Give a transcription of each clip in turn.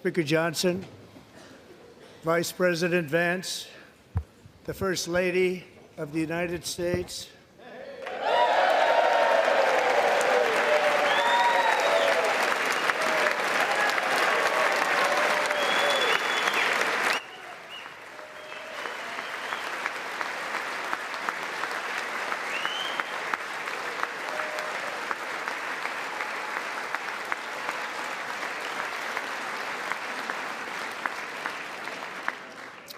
Speaker Johnson, Vice President Vance, the First Lady of the United States,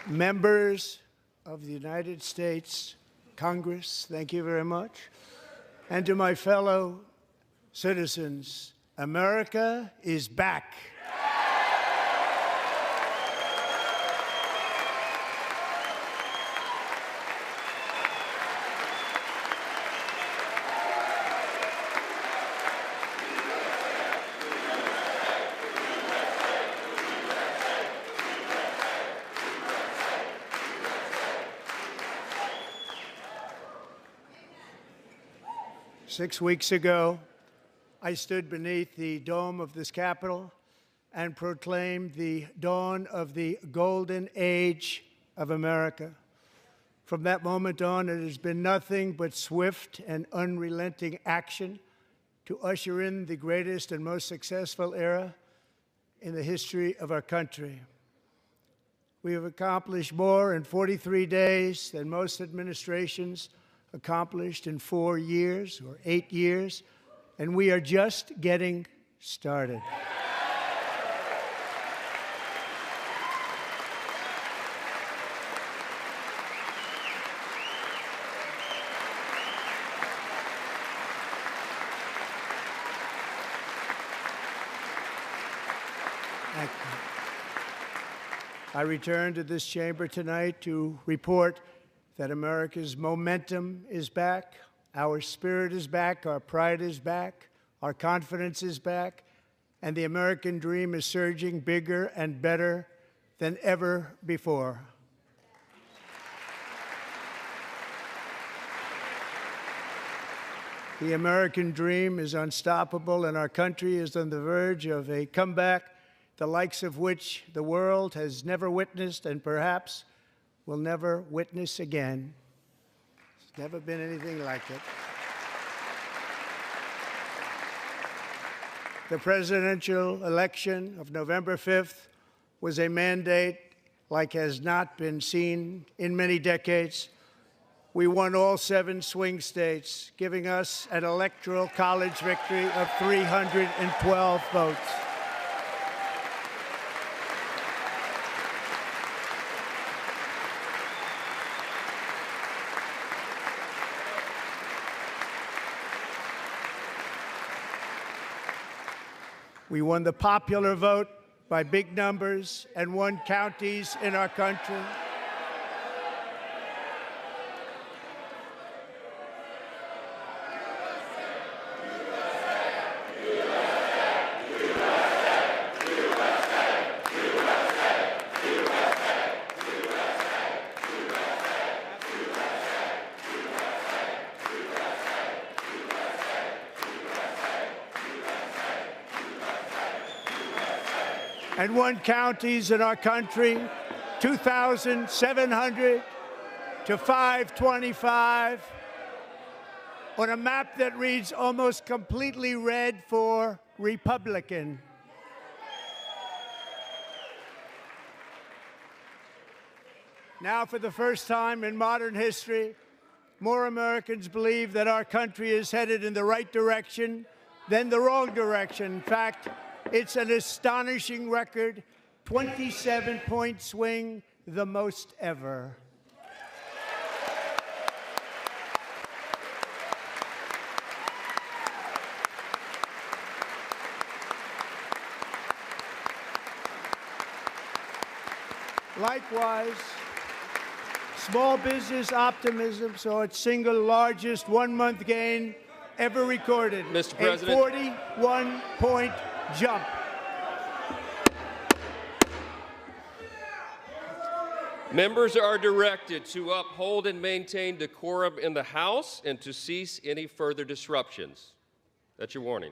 members of the United States Congress, thank you very much, and to my fellow citizens, America is back. 6 weeks ago, I stood beneath the dome of this Capitol and proclaimed the dawn of the golden age of America. From that moment on, it has been nothing but swift and unrelenting action to usher in the greatest and most successful era in the history of our country. We have accomplished more in 43 days than most administrations accomplished in 4 years or 8 years, and we are just getting started. Thank you. I return to this chamber tonight to report that America's momentum is back, our spirit is back, our pride is back, our confidence is back, and the American dream is surging bigger and better than ever before. The American dream is unstoppable, and our country is on the verge of a comeback, the likes of which the world has never witnessed and perhaps will never witness again. There's never been anything like it. The presidential election of November 5th was a mandate like has not been seen in many decades. We won all 7 swing states, giving us an electoral college victory of 312 votes. We won the popular vote by big numbers and won counties in our country. And won counties in our country, 2,700 to 525, on a map that reads almost completely red for Republican. Now, for the first time in modern history, more Americans believe that our country is headed in the right direction than the wrong direction. In fact, it's an astonishing record, 27-point swing, the most ever. Likewise, small business optimism saw its single largest one-month gain ever recorded. Mr. President. A 41-point jump. Members are directed to uphold and maintain decorum in the House and to cease any further disruptions. That's your warning.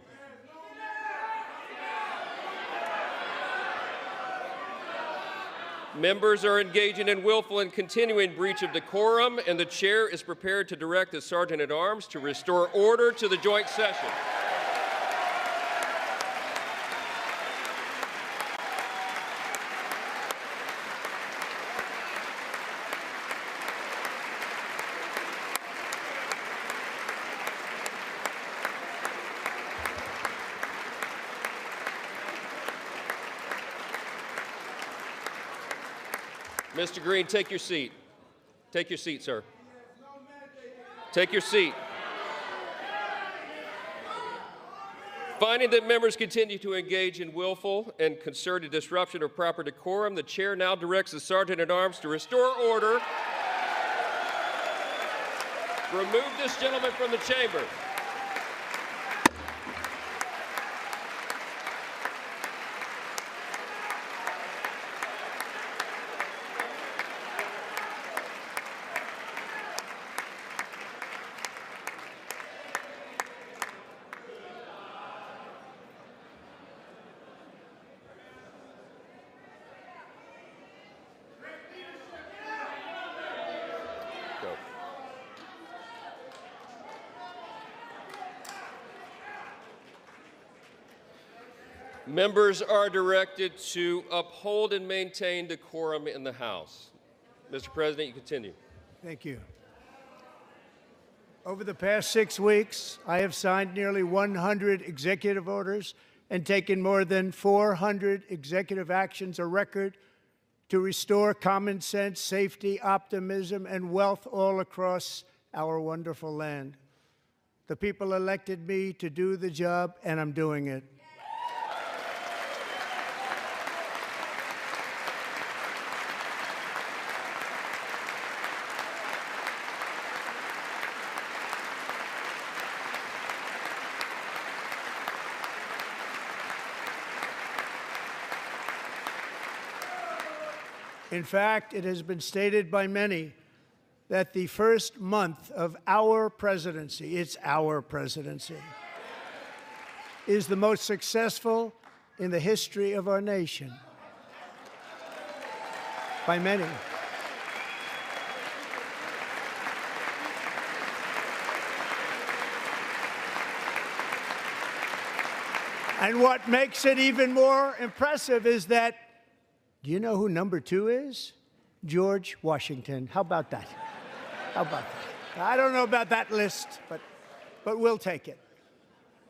Members are engaging in willful and continuing breach of decorum, and the chair is prepared to direct the Sergeant-at-Arms to restore order to the joint session. Mr. Green, take your seat. Take your seat, sir. Take your seat. Finding that members continue to engage in willful and concerted disruption of proper decorum, the chair now directs the Sergeant-at-Arms to restore order. Remove this gentleman from the chamber. Members are directed to uphold and maintain decorum in the House. Mr. President, you continue. Thank you. Over the past 6 weeks, I have signed nearly 100 executive orders and taken more than 400 executive actions, a record to restore common sense, safety, optimism, and wealth all across our wonderful land. The people elected me to do the job, and I'm doing it. In fact, it has been stated by many that the first month of our presidency, it's our presidency, is the most successful in the history of our nation. By many. And what makes it even more impressive is that, do you know who number 2 is? George Washington. How about that? How about that? I don't know about that list, but we'll take it.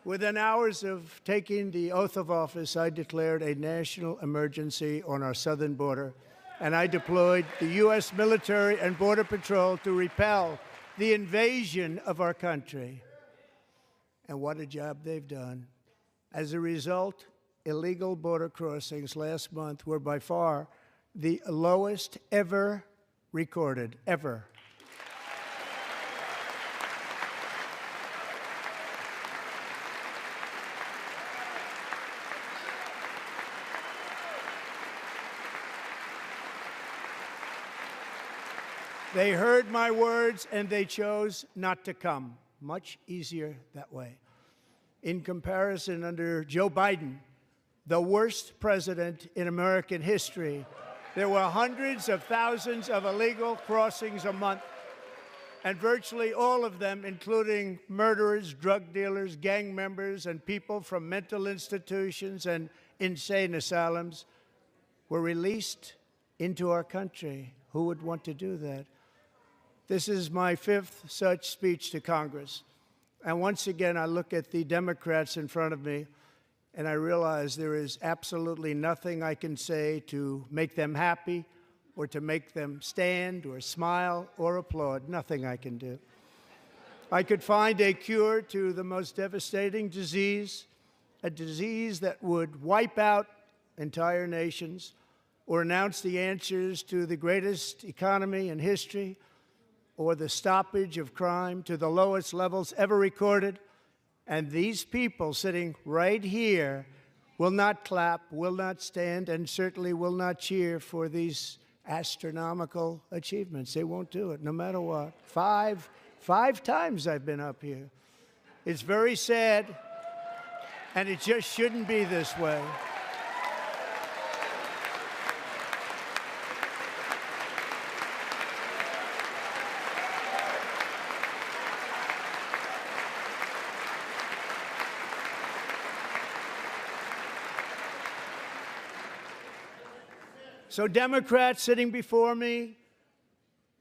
Within hours of taking the oath of office, I declared a national emergency on our southern border, and I deployed the U.S. military and Border Patrol to repel the invasion of our country. And what a job they've done. As a result, illegal border crossings last month were by far the lowest ever recorded, ever. They heard my words and they chose not to come. Much easier that way. In comparison, under Joe Biden, the worst president in American history, there were hundreds of thousands of illegal crossings a month, and virtually all of them, including murderers, drug dealers, gang members, and people from mental institutions and insane asylums, were released into our country. Who would want to do that? This is my 5th such speech to Congress. And once again, I look at the Democrats in front of me, and I realize there is absolutely nothing I can say to make them happy or to make them stand or smile or applaud. Nothing I can do. I could find a cure to the most devastating disease, a disease that would wipe out entire nations, or announce the answers to the greatest economy in history, or the stoppage of crime to the lowest levels ever recorded. And these people sitting right here will not clap, will not stand, and certainly will not cheer for these astronomical achievements. They won't do it, no matter what. Five times I've been up here. It's very sad, and it just shouldn't be this way. So Democrats sitting before me,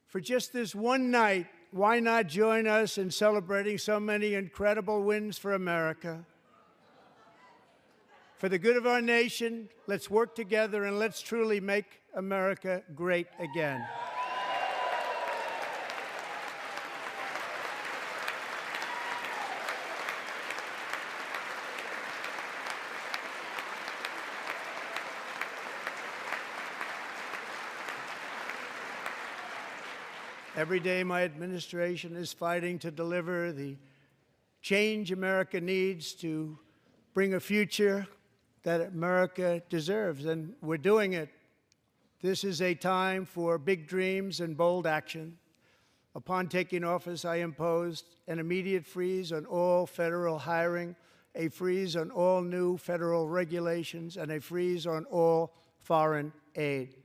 for just this one night, why not join us in celebrating so many incredible wins for America? For the good of our nation, let's work together and let's truly make America great again. Every day, my administration is fighting to deliver the change America needs to bring a future that America deserves, and we're doing it. This is a time for big dreams and bold action. Upon taking office, I imposed an immediate freeze on all federal hiring, a freeze on all new federal regulations, and a freeze on all foreign aid.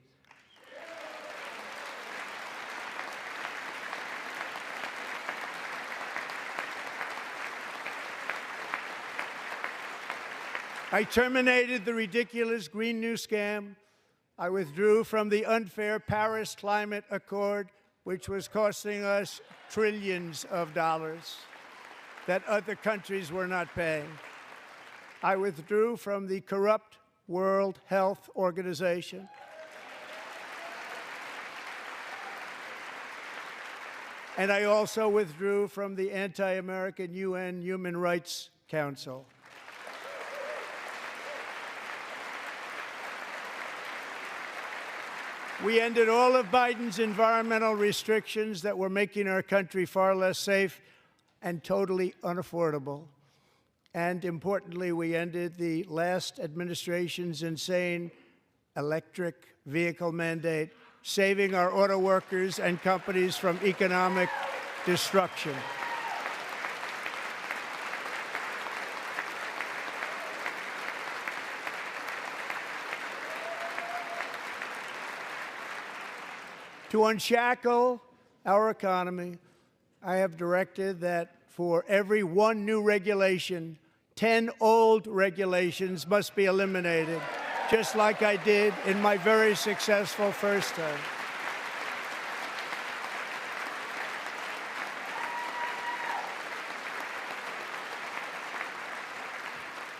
I terminated the ridiculous Green New Scam. I withdrew from the unfair Paris Climate Accord, which was costing us trillions of dollars that other countries were not paying. I withdrew from the corrupt World Health Organization. And I also withdrew from the anti-American UN Human Rights Council. We ended all of Biden's environmental restrictions that were making our country far less safe and totally unaffordable. And importantly, we ended the last administration's insane electric vehicle mandate, saving our auto workers and companies from economic destruction. To unshackle our economy, I have directed that for every one new regulation, 10 old regulations must be eliminated, just like I did in my very successful first term.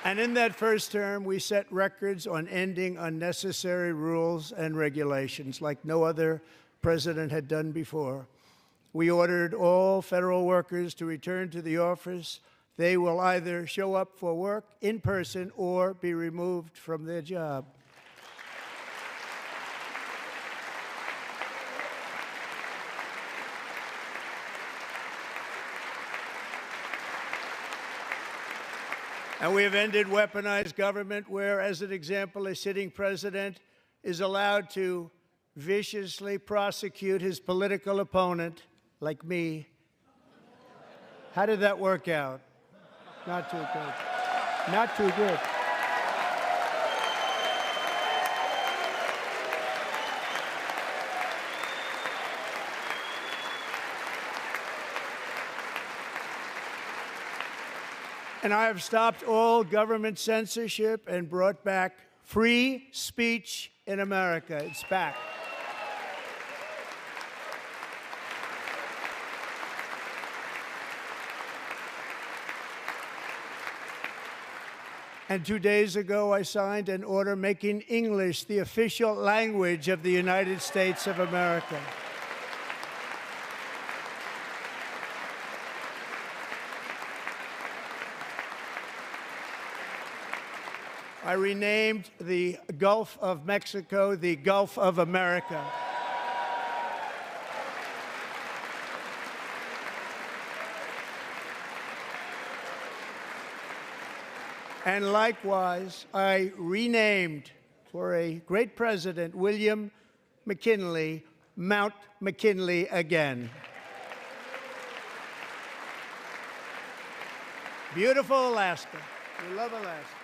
And in that first term, we set records on ending unnecessary rules and regulations like no other president had done before. We ordered all federal workers to return to the office. They will either show up for work in person or be removed from their job. And we have ended weaponized government where, as an example, a sitting president is allowed to viciously prosecute his political opponent, like me. How did that work out? Not too good. Not too good. And I have stopped all government censorship and brought back free speech in America. It's back. And 2 days ago, I signed an order making English the official language of the United States of America. I renamed the Gulf of Mexico the Gulf of America. And likewise, I renamed, for a great president, William McKinley, Mount McKinley again. Beautiful Alaska. We love Alaska.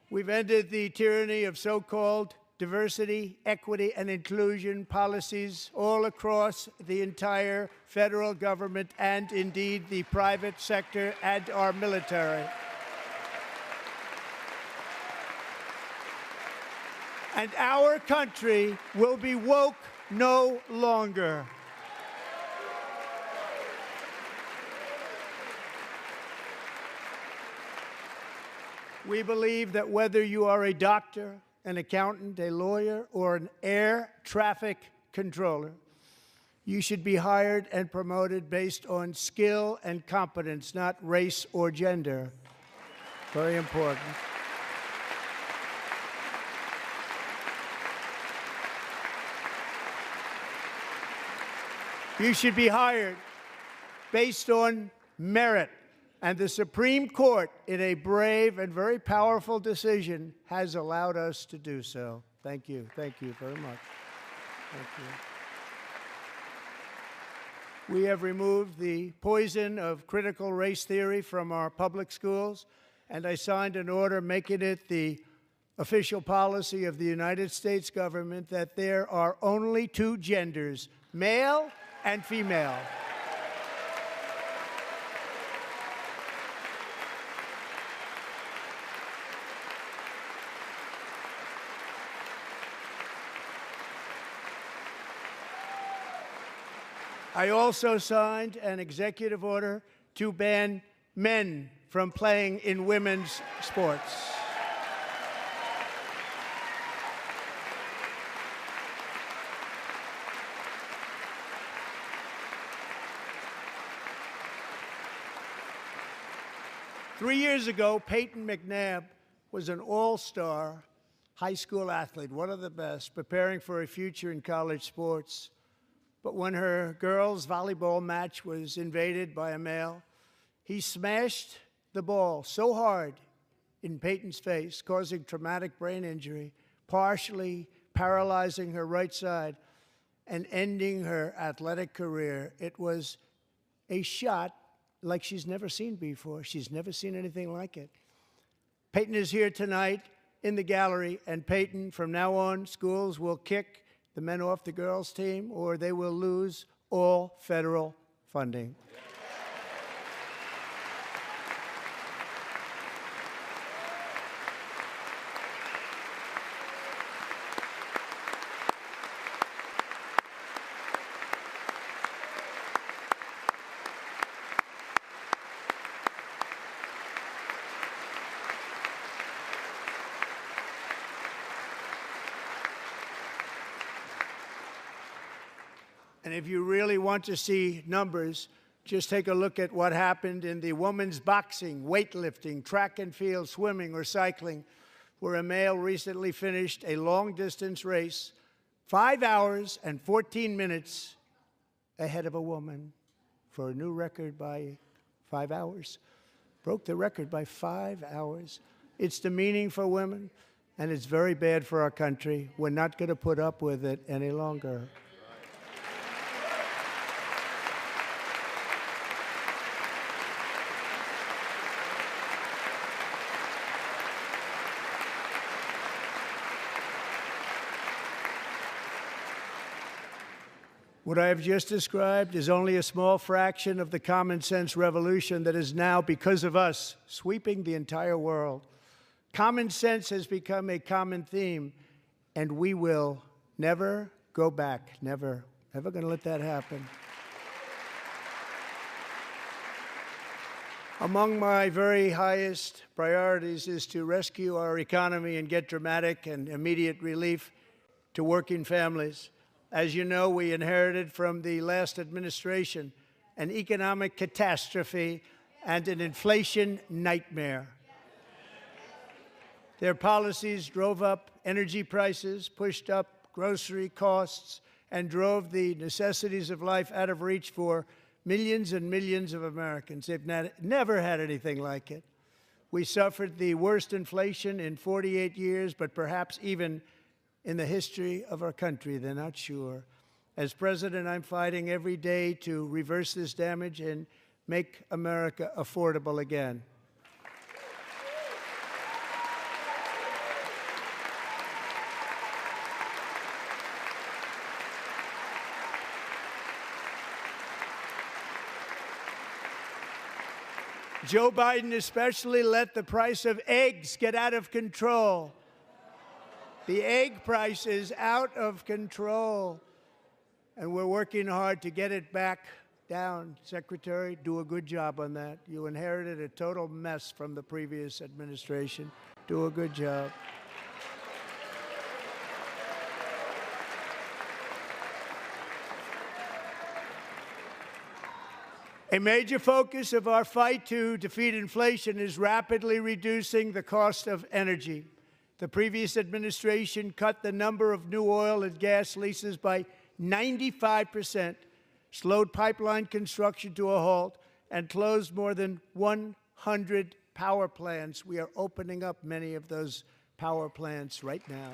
We've ended the tyranny of so-called diversity, equity, and inclusion policies all across the entire federal government and, indeed, the private sector and our military. And our country will be woke no longer. We believe that whether you are a doctor, an accountant, a lawyer, or an air traffic controller, you should be hired and promoted based on skill and competence, not race or gender. Very important. You should be hired based on merit. And the Supreme Court, in a brave and very powerful decision, has allowed us to do so. Thank you. Thank you very much. Thank you. We have removed the poison of critical race theory from our public schools, and I signed an order making it the official policy of the United States government that there are only two genders, male and female. I also signed an executive order to ban men from playing in women's sports. Three years ago, Peyton McNabb was an all-star high school athlete, one of the best, preparing for a future in college sports. But when her girls' volleyball match was invaded by a male, he smashed the ball so hard in Peyton's face, causing traumatic brain injury, partially paralyzing her right side, and ending her athletic career. It was a shot like she's never seen before. She's never seen anything like it. Peyton is here tonight in the gallery, and Peyton, from now on, schools will kick the men off the girls' team, or they will lose all federal funding. And if you really want to see numbers, just take a look at what happened in the women's boxing, weightlifting, track and field, swimming, or cycling, where a male recently finished a long-distance race 5 hours and 14 minutes ahead of a woman for a new record by 5 hours. Broke the record by 5 hours. It's demeaning for women, and it's very bad for our country. We're not going to put up with it any longer. What I have just described is only a small fraction of the common sense revolution that is now, because of us, sweeping the entire world. Common sense has become a common theme, and we will never go back. Never. Never going to let that happen. Among my very highest priorities is to rescue our economy and get dramatic and immediate relief to working families. As you know, we inherited from the last administration an economic catastrophe and an inflation nightmare. Their policies drove up energy prices, pushed up grocery costs, and drove the necessities of life out of reach for millions and millions of Americans. They've never had anything like it. We suffered the worst inflation in 48 years, but perhaps even in the history of our country. They're not sure. As president, I'm fighting every day to reverse this damage and make America affordable again. Joe Biden especially let the price of eggs get out of control. The egg price is out of control, and we're working hard to get it back down. Secretary, do a good job on that. You inherited a total mess from the previous administration. Do a good job. A major focus of our fight to defeat inflation is rapidly reducing the cost of energy. The previous administration cut the number of new oil and gas leases by 95%, slowed pipeline construction to a halt, and closed more than 100 power plants. We are opening up many of those power plants right now.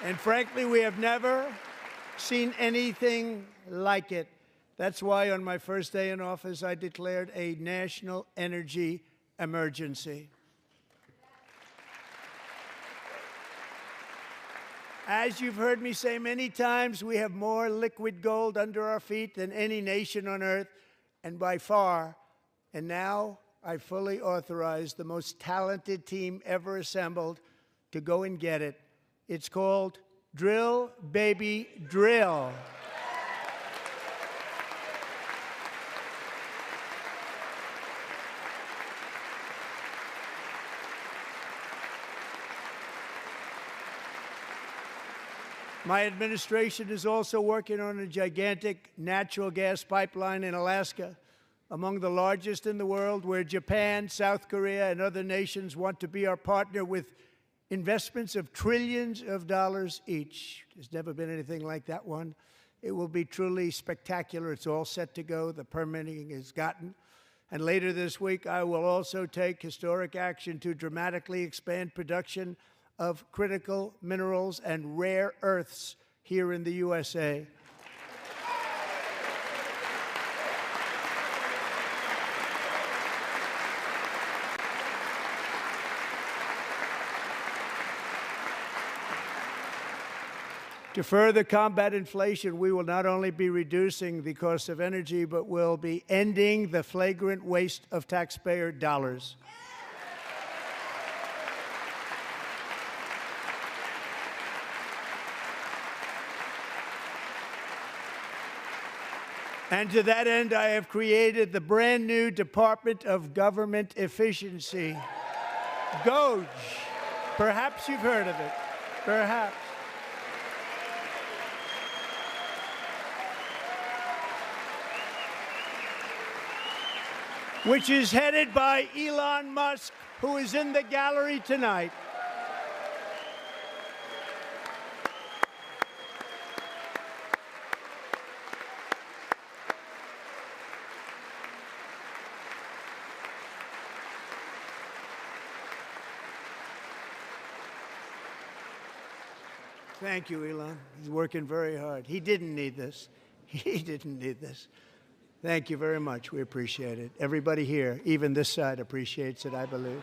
And frankly, we have never seen anything like it. That's why on my first day in office, I declared a national energy emergency. As you've heard me say many times, we have more liquid gold under our feet than any nation on earth, and by far. And now I fully authorize the most talented team ever assembled to go and get it. It's called Drill, Baby, Drill. My administration is also working on a gigantic natural gas pipeline in Alaska, among the largest in the world, where Japan, South Korea, and other nations want to be our partner with investments of trillions of dollars each. There's never been anything like that one. It will be truly spectacular. It's all set to go. The permitting is gotten. And later this week, I will also take historic action to dramatically expand production of critical minerals and rare earths here in the USA. To further combat inflation, we will not only be reducing the cost of energy, but will be ending the flagrant waste of taxpayer dollars. And to that end, I have created the brand new Department of Government Efficiency, GOGE. Perhaps you've heard of it. Perhaps. Which is headed by Elon Musk, who is in the gallery tonight. Thank you, Elon. He's working very hard. He didn't need this. He didn't need this. Thank you very much. We appreciate it. Everybody here, even this side, appreciates it, I believe.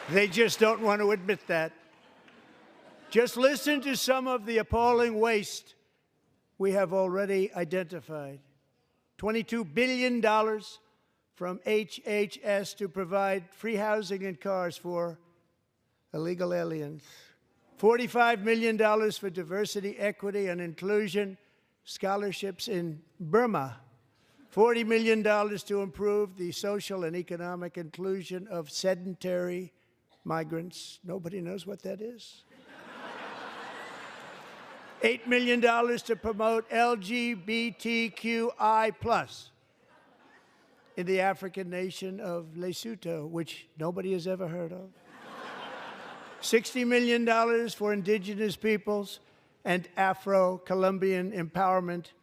They just don't want to admit that. Just listen to some of the appalling waste we have already identified. $22 billion from HHS to provide free housing and cars for illegal aliens. $45 million for diversity, equity, and inclusion scholarships in Burma. $40 million to improve the social and economic inclusion of sedentary migrants. Nobody knows what that is. $8 million to promote LGBTQI+ in the African nation of Lesotho, which nobody has ever heard of. $60 million for indigenous peoples and Afro-Colombian empowerment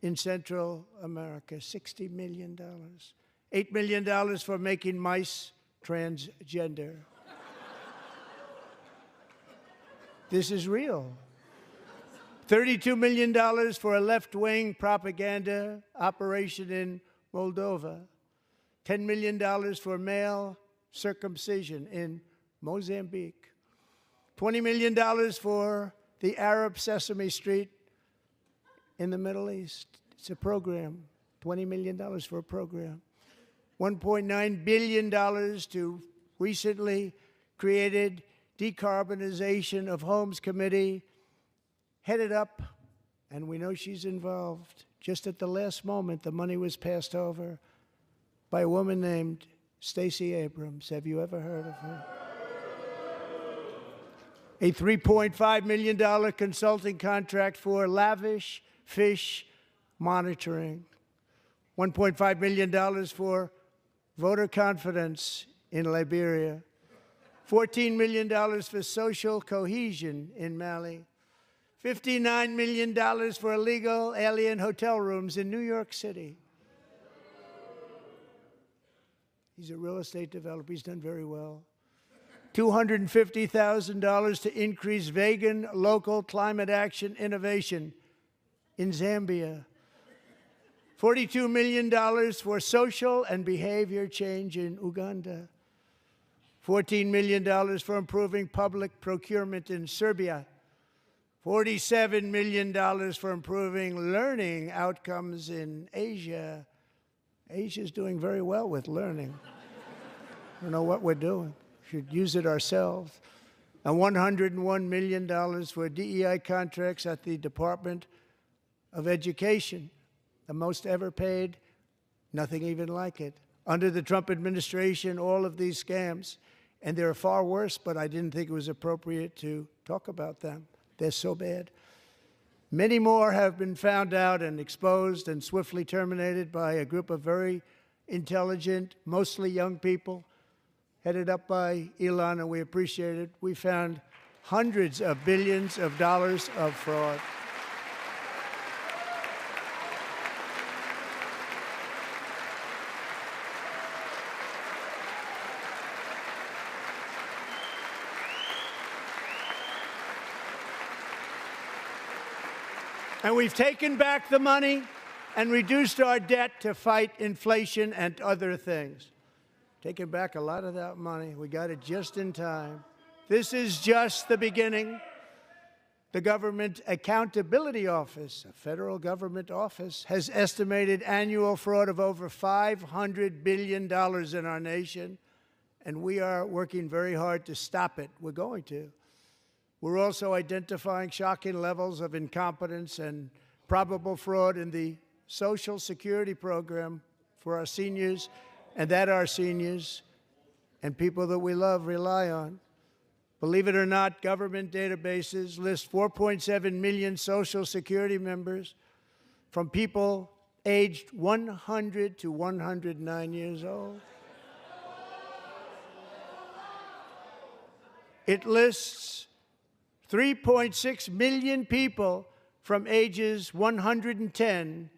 in Central America. $60 million. $8 million for making mice transgender. This is real. $32 million for a left-wing propaganda operation in Moldova. $10 million for male circumcision in Mozambique. $20 million for the Arab Sesame Street in the Middle East. It's a program, $20 million for a program. $1.9 billion to recently created Decarbonization of Homes Committee, headed up, and we know she's involved. Just at the last moment, the money was passed over by a woman named Stacey Abrams. Have you ever heard of her? A $3.5 million consulting contract for lavish fish monitoring. $1.5 million for voter confidence in Liberia. $14 million for social cohesion in Mali. $59 million for illegal alien hotel rooms in New York City. He's a real estate developer. He's done very well. $250,000 to increase vegan local climate action innovation in Zambia. $42 million for social and behavior change in Uganda. $14 million for improving public procurement in Serbia. $47 million for improving learning outcomes in Asia. Asia's doing very well with learning. I don't know what we're doing. We should use it ourselves. And $101 million for DEI contracts at the Department of Education, the most ever paid, nothing even like it. Under the Trump administration, all of these scams, and they're far worse, but I didn't think it was appropriate to talk about them. They're so bad. Many more have been found out and exposed and swiftly terminated by a group of very intelligent, mostly young people, headed up by Elon, and we appreciate it. We found hundreds of billions of dollars of fraud. And we've taken back the money and reduced our debt to fight inflation and other things. Taken back a lot of that money. We got it just in time. This is just the beginning. The Government Accountability Office, a federal government office, has estimated annual fraud of over $500 billion in our nation, and we are working very hard to stop it. We're going to. We're also identifying shocking levels of incompetence and probable fraud in the Social Security program for our seniors, and that our seniors and people that we love rely on. Believe it or not, government databases list 4.7 million Social Security members from people aged 100 to 109 years old. It lists 3.6 million people from ages 110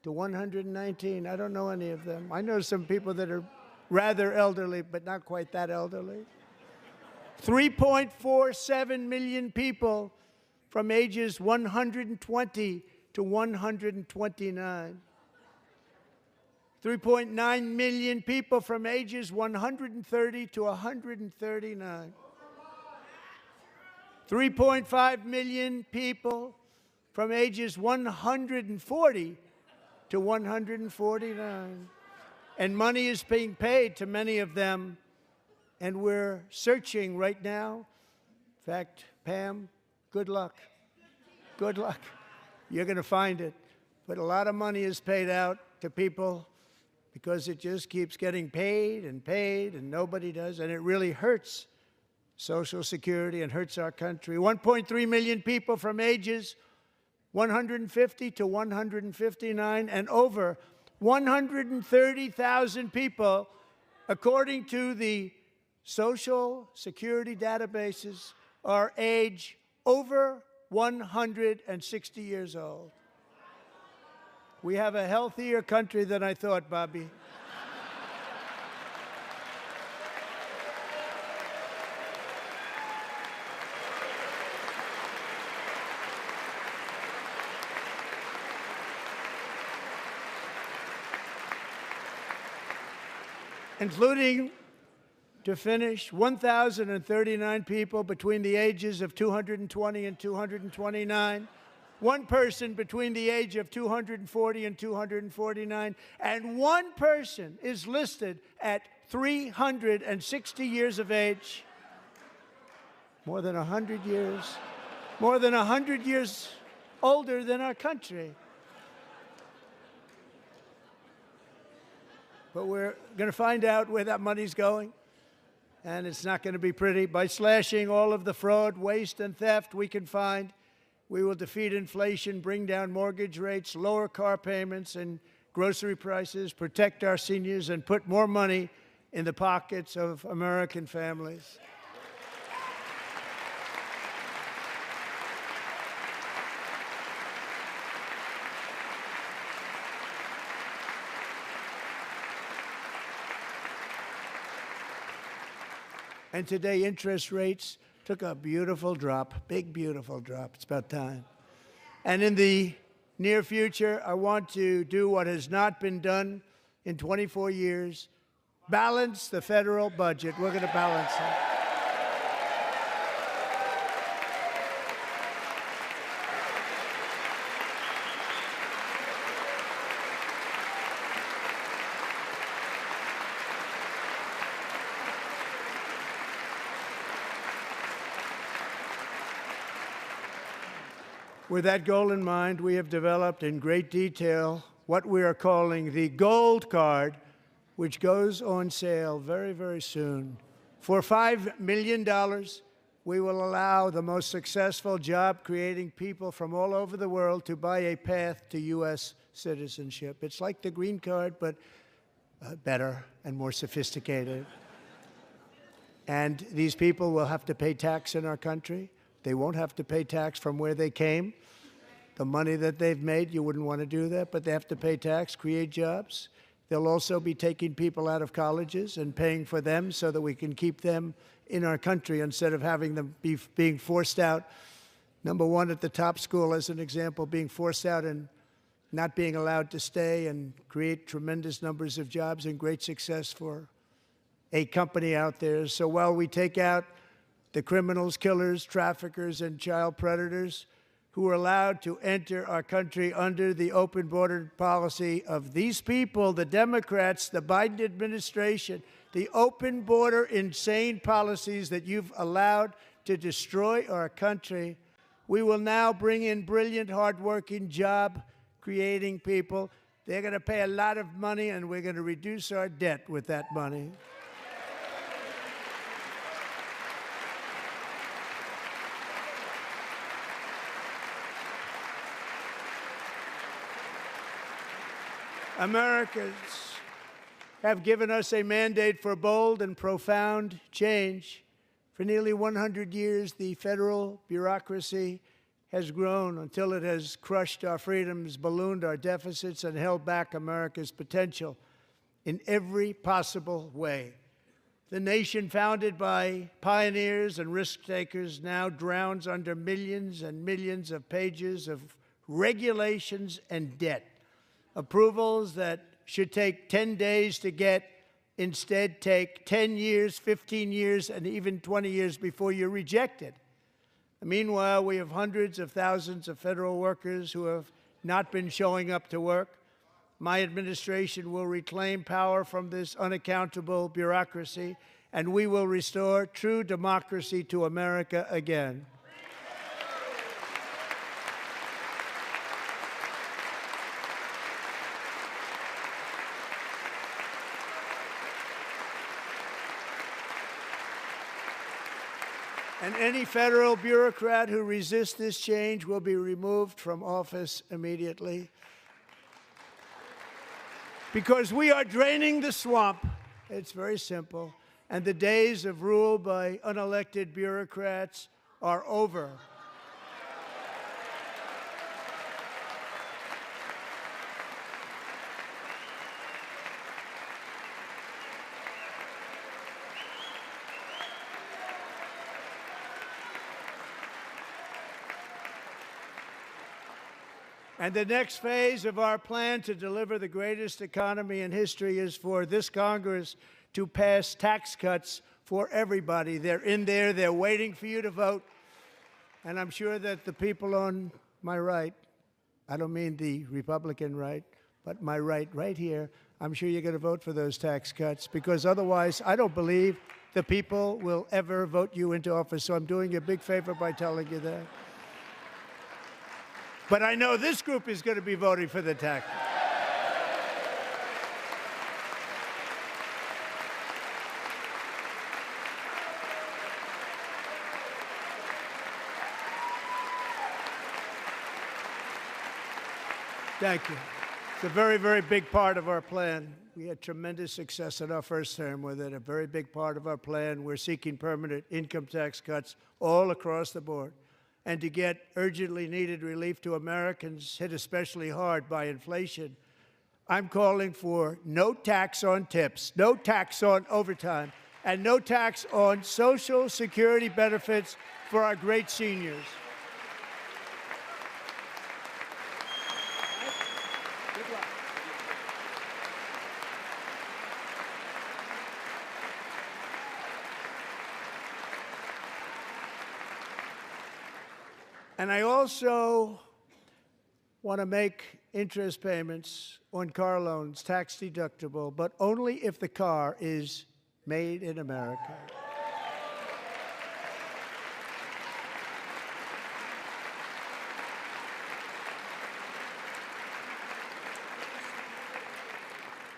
to 119. I don't know any of them. I know some people that are rather elderly, but not quite that elderly. 3.47 million people from ages 120 to 129. 3.9 million people from ages 130 to 139. 3.5 million people from ages 140 to 149. And money is being paid to many of them, and we're searching right now. In fact, Pam, good luck. Good luck. You're going to find it. But a lot of money is paid out to people because it just keeps getting paid, and nobody does, and it really hurts Social Security and hurts our country. 1.3 million people from ages 150 to 159, and over 130,000 people, according to the Social Security databases, are age over 160 years old. We have a healthier country than I thought, Bobby. Including, to finish, 1,039 people between the ages of 220 and 229, one person between the age of 240 and 249, and one person is listed at 360 years of age. More than 100 years. More than 100 years older than our country. But we're going to find out where that money's going, and it's not going to be pretty. By slashing all of the fraud, waste, and theft we can find, we will defeat inflation, bring down mortgage rates, lower car payments and grocery prices, protect our seniors, and put more money in the pockets of American families. And today, interest rates took a beautiful drop, big, beautiful drop. It's about time. And in the near future, I want to do what has not been done in 24 years, balance the federal budget. We're going to balance it. With that goal in mind, we have developed in great detail what we are calling the Gold Card, which goes on sale very, very soon. For $5 million, we will allow the most successful job-creating people from all over the world to buy a path to U.S. citizenship. It's like the green card, but better and more sophisticated. And these people will have to pay tax in our country. They won't have to pay tax from where they came. The money that they've made, you wouldn't want to do that, but they have to pay tax, create jobs. They'll also be taking people out of colleges and paying for them so that we can keep them in our country instead of having them being forced out. Number one, at the top school, as an example, being forced out and not being allowed to stay and create tremendous numbers of jobs and great success for a company out there. So while we take out the criminals, killers, traffickers, and child predators who are allowed to enter our country under the open border policy of these people, the Democrats, the Biden administration, the open border insane policies that you've allowed to destroy our country, we will now bring in brilliant, hardworking, job-creating people. They're going to pay a lot of money, and we're going to reduce our debt with that money. Americans have given us a mandate for bold and profound change. For nearly 100 years, the federal bureaucracy has grown until it has crushed our freedoms, ballooned our deficits, and held back America's potential in every possible way. The nation founded by pioneers and risk-takers now drowns under millions and millions of pages of regulations and debt. Approvals that should take 10 days to get instead take 10 years, 15 years, and even 20 years before you're rejected. Meanwhile, we have hundreds of thousands of federal workers who have not been showing up to work. My administration will reclaim power from this unaccountable bureaucracy, and we will restore true democracy to America again. And any federal bureaucrat who resists this change will be removed from office immediately. Because we are draining the swamp. It's very simple. And the days of rule by unelected bureaucrats are over. And the next phase of our plan to deliver the greatest economy in history is for this Congress to pass tax cuts for everybody. They're in there. They're waiting for you to vote. And I'm sure that the people on my right, I don't mean the Republican right, but my right here, I'm sure you're going to vote for those tax cuts, because otherwise I don't believe the people will ever vote you into office. So I'm doing you a big favor by telling you that. But I know this group is going to be voting for the tax cuts. Thank you. It's a very, very big part of our plan. We had tremendous success in our first term with it, a very big part of our plan. We're seeking permanent income tax cuts all across the board. And to get urgently needed relief to Americans hit especially hard by inflation, I'm calling for no tax on tips, no tax on overtime, and no tax on Social Security benefits for our great seniors. And I also want to make interest payments on car loans tax deductible, but only if the car is made in America.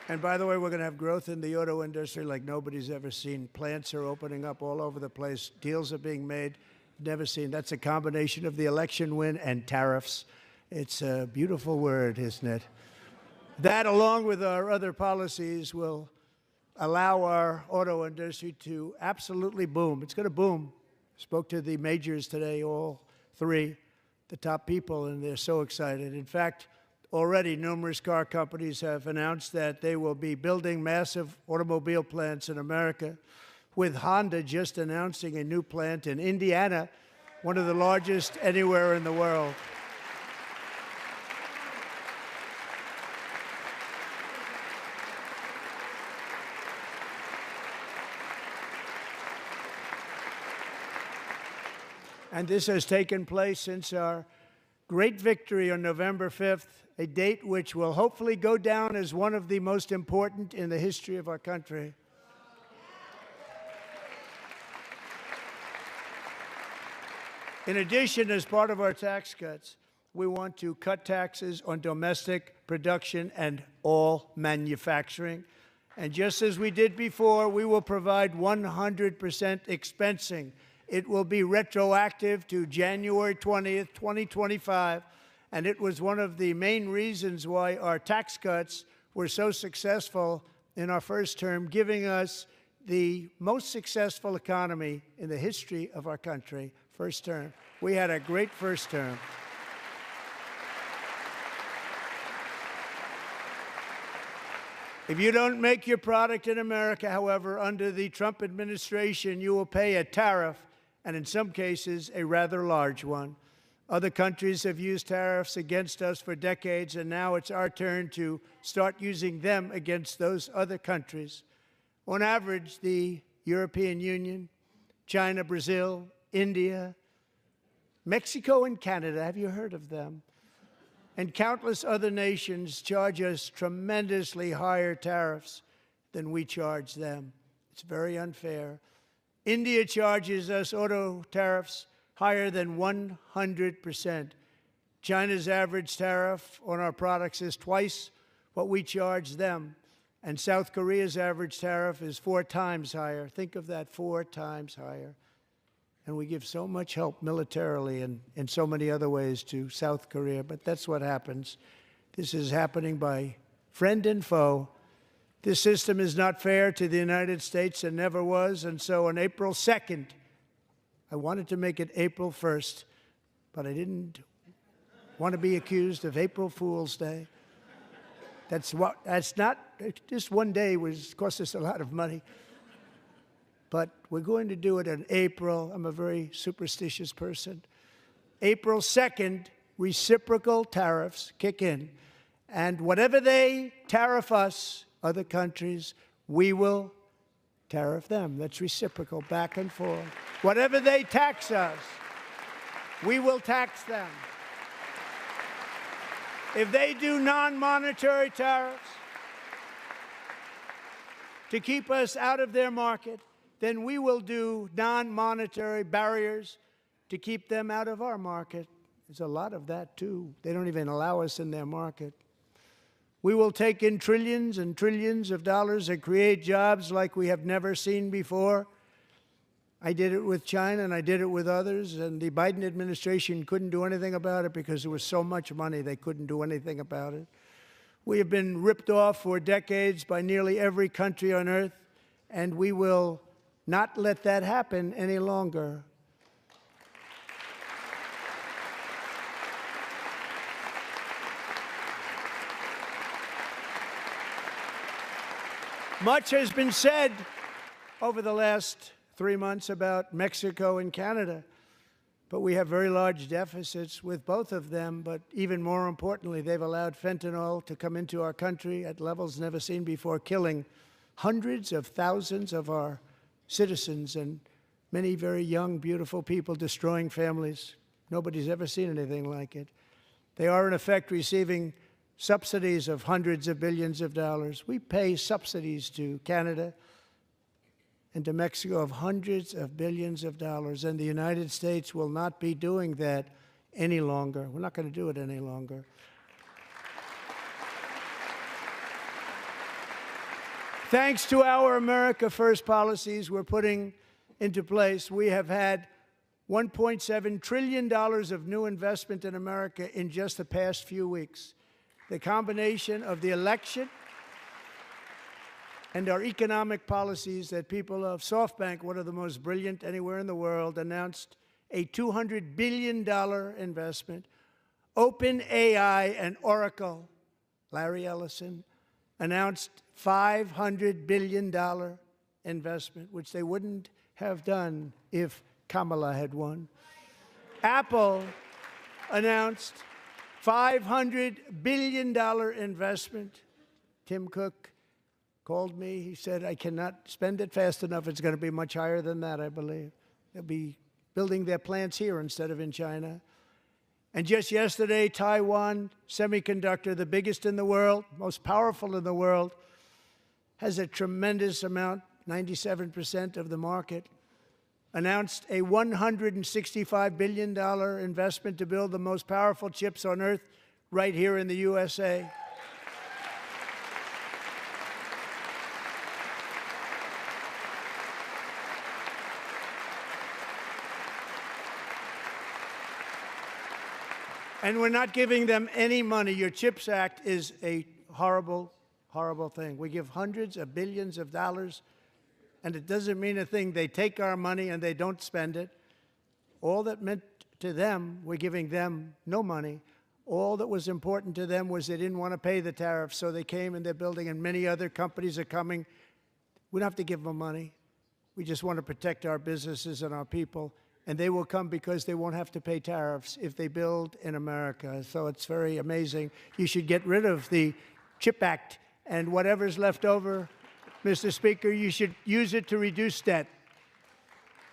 And by the way, we're going to have growth in the auto industry like nobody's ever seen. Plants are opening up all over the place. Deals are being made. Never seen. That's a combination of the election win and tariffs. It's a beautiful word, isn't it? That, along with our other policies, will allow our auto industry to absolutely boom. It's going to boom. Spoke to the majors today, all three, the top people, and they're so excited. In fact, already numerous car companies have announced that they will be building massive automobile plants in America, with Honda just announcing a new plant in Indiana, one of the largest anywhere in the world. And this has taken place since our great victory on November 5th, a date which will hopefully go down as one of the most important in the history of our country. In addition, as part of our tax cuts, we want to cut taxes on domestic production and all manufacturing. And just as we did before, we will provide 100% expensing. It will be retroactive to January 20th, 2025. And it was one of the main reasons why our tax cuts were so successful in our first term, giving us the most successful economy in the history of our country. First term. We had a great first term. If you don't make your product in America, however, under the Trump administration, you will pay a tariff, and in some cases, a rather large one. Other countries have used tariffs against us for decades, and now it's our turn to start using them against those other countries. On average, the European Union, China, Brazil, India, Mexico, and Canada, have you heard of them? And countless other nations charge us tremendously higher tariffs than we charge them. It's very unfair. India charges us auto tariffs higher than 100%. China's average tariff on our products is twice what we charge them. And South Korea's average tariff is 4 times higher. Think of that, 4 times higher. And we give so much help militarily and in so many other ways to South Korea, but that's what happens. This is happening by friend and foe. This system is not fair to the United States and never was, and so on April 2nd, I wanted to make it April 1st, but I didn't want to be accused of April Fool's Day. That's not, just one day cost us a lot of money. But we're going to do it in April. I'm a very superstitious person. April 2nd, reciprocal tariffs kick in. And whatever they tariff us, other countries, we will tariff them. That's reciprocal, back and forth. Whatever they tax us, we will tax them. If they do non-monetary tariffs to keep us out of their market, then we will do non-monetary barriers to keep them out of our market. There's a lot of that, too. They don't even allow us in their market. We will take in trillions and trillions of dollars and create jobs like we have never seen before. I did it with China, and I did it with others, and the Biden administration couldn't do anything about it because there was so much money they couldn't do anything about it. We have been ripped off for decades by nearly every country on earth, and we will not let that happen any longer. Much has been said over the last 3 months about Mexico and Canada, but we have very large deficits with both of them. But even more importantly, they've allowed fentanyl to come into our country at levels never seen before, killing hundreds of thousands of our citizens and many very young, beautiful people, destroying families. Nobody's ever seen anything like it. They are, in effect, receiving subsidies of hundreds of billions of dollars. We pay subsidies to Canada and to Mexico of hundreds of billions of dollars, and the United States will not be doing that any longer. We're not going to do it any longer. Thanks to our America First policies we're putting into place, we have had $1.7 trillion of new investment in America in just the past few weeks. The combination of the election and our economic policies that people of SoftBank, one of the most brilliant anywhere in the world, announced a $200 billion investment. OpenAI and Oracle, Larry Ellison, announced $500 billion investment, which they wouldn't have done if Kamala had won. Apple announced $500 billion investment. Tim Cook called me. He said, I cannot spend it fast enough. It's going to be much higher than that, I believe. They'll be building their plants here instead of in China. And just yesterday, Taiwan Semiconductor, the biggest in the world, most powerful in the world, has a tremendous amount, 97% of the market, announced a $165 billion investment to build the most powerful chips on earth right here in the USA. And we're not giving them any money. Your CHIPS Act is a horrible, horrible thing. We give hundreds of billions of dollars, and it doesn't mean a thing. They take our money and they don't spend it. All that meant to them, we're giving them no money. All that was important to them was they didn't want to pay the tariffs, so they came and they're building, and many other companies are coming. We don't have to give them money. We just want to protect our businesses and our people. And they will come because they won't have to pay tariffs if they build in America. So it's very amazing. You should get rid of the CHIP Act, and whatever's left over, Mr. Speaker, you should use it to reduce debt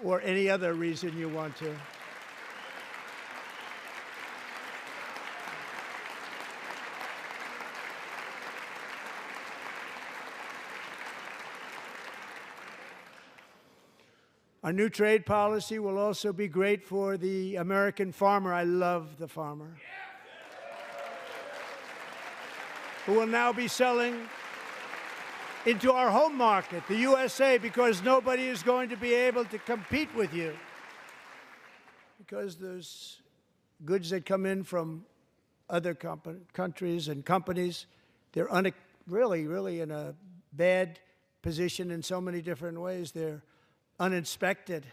or any other reason you want to. Our new trade policy will also be great for the American farmer. I love the farmer, who will now be selling into our home market, the USA, because nobody is going to be able to compete with you. Because those goods that come in from other countries and companies, they're really in a bad position in so many different ways. They're uninspected.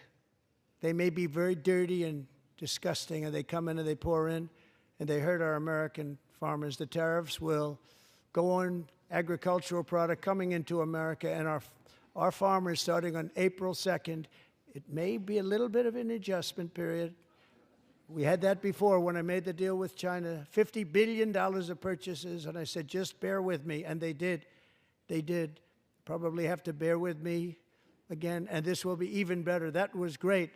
They may be very dirty and disgusting, and they come in and they pour in, and they hurt our American farmers. The tariffs will go on agricultural product coming into America, and our farmers, starting on April 2nd, it may be a little bit of an adjustment period. We had that before when I made the deal with China, $50 billion of purchases, and I said, just bear with me, and they did. They did. Probably have to bear with me again, and this will be even better. That was great.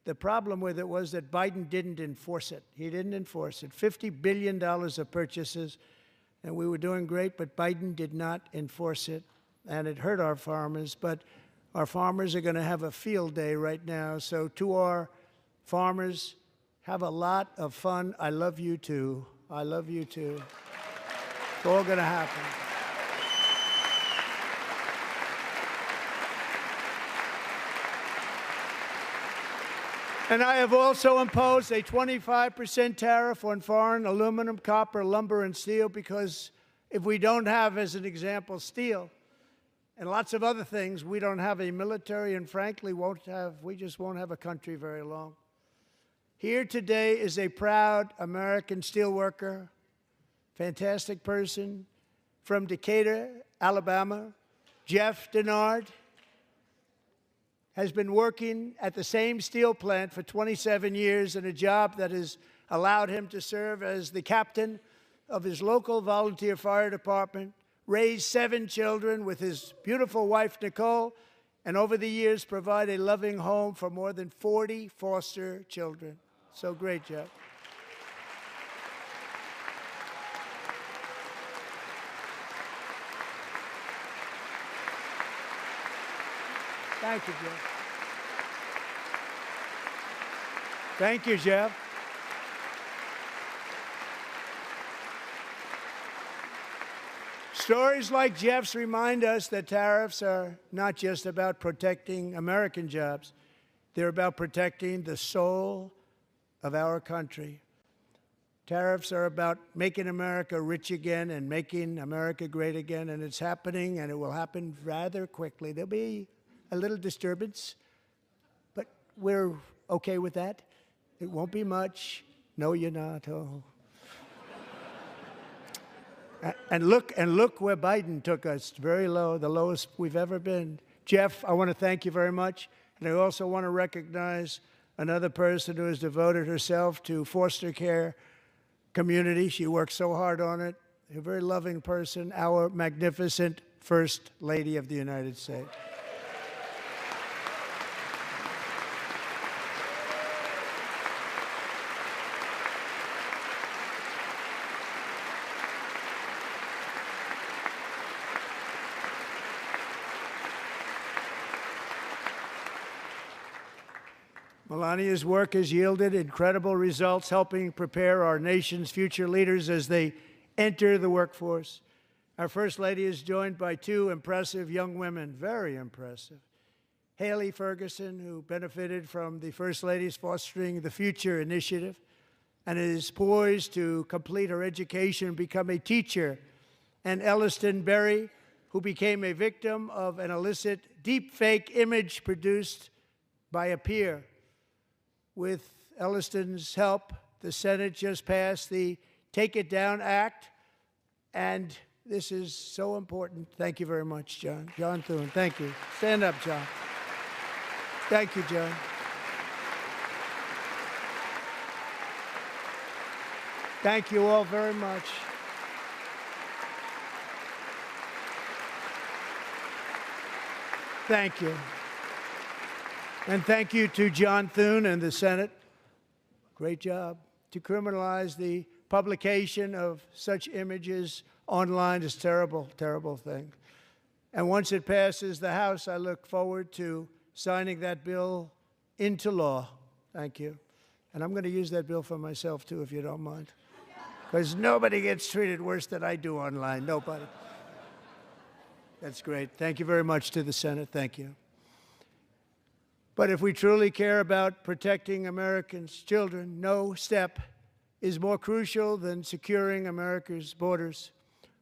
the problem with it was that Biden didn't enforce it. He didn't enforce it. $50 billion of purchases, and we were doing great, but Biden did not enforce it, and it hurt our farmers. But our farmers are going to have a field day right now. So to our farmers, have a lot of fun. I love you too. I love you too. It's all going to happen. And I have also imposed a 25% tariff on foreign aluminum, copper, lumber, and steel, because if we don't have, as an example, steel and lots of other things, we don't have a military, and frankly, we just won't have a country very long. Here today is a proud American steelworker, fantastic person from Decatur, Alabama, Jeff Denard. Has been working at the same steel plant for 27 years in a job that has allowed him to serve as the captain of his local volunteer fire department, raise 7 children with his beautiful wife, Nicole, and over the years provide a loving home for more than 40 foster children. So great, Jeff. Thank you, Jeff. Thank you, Jeff. Stories like Jeff's remind us that tariffs are not just about protecting American jobs. They're about protecting the soul of our country. Tariffs are about making America rich again and making America great again, and it's happening, and it will happen rather quickly. There'll be a little disturbance, but we're okay with that. It won't be much. No, you're not. Oh. And look where Biden took us. Very low, the lowest we've ever been. Jeff, I want to thank you very much. And I also want to recognize another person who has devoted herself to foster care community. She works so hard on it. A very loving person, our magnificent First Lady of the United States. Melania's work has yielded incredible results, helping prepare our nation's future leaders as they enter the workforce. Our First Lady is joined by 2 impressive young women, very impressive. Haley Ferguson, who benefited from the First Lady's Fostering the Future initiative and is poised to complete her education and become a teacher. And Elliston Berry, who became a victim of an illicit deepfake image produced by a peer. With Elliston's help, the Senate just passed the Take It Down Act, and this is so important. Thank you very much, John. John Thune, thank you. Stand up, John. Thank you, John. Thank you all very much. Thank you. And thank you to John Thune and the Senate. Great job. To criminalize the publication of such images online is a terrible, terrible thing. And once it passes the House, I look forward to signing that bill into law. Thank you. And I'm going to use that bill for myself, too, if you don't mind. Because nobody gets treated worse than I do online. Nobody. That's great. Thank you very much to the Senate. Thank you. But if we truly care about protecting Americans' children, no step is more crucial than securing America's borders.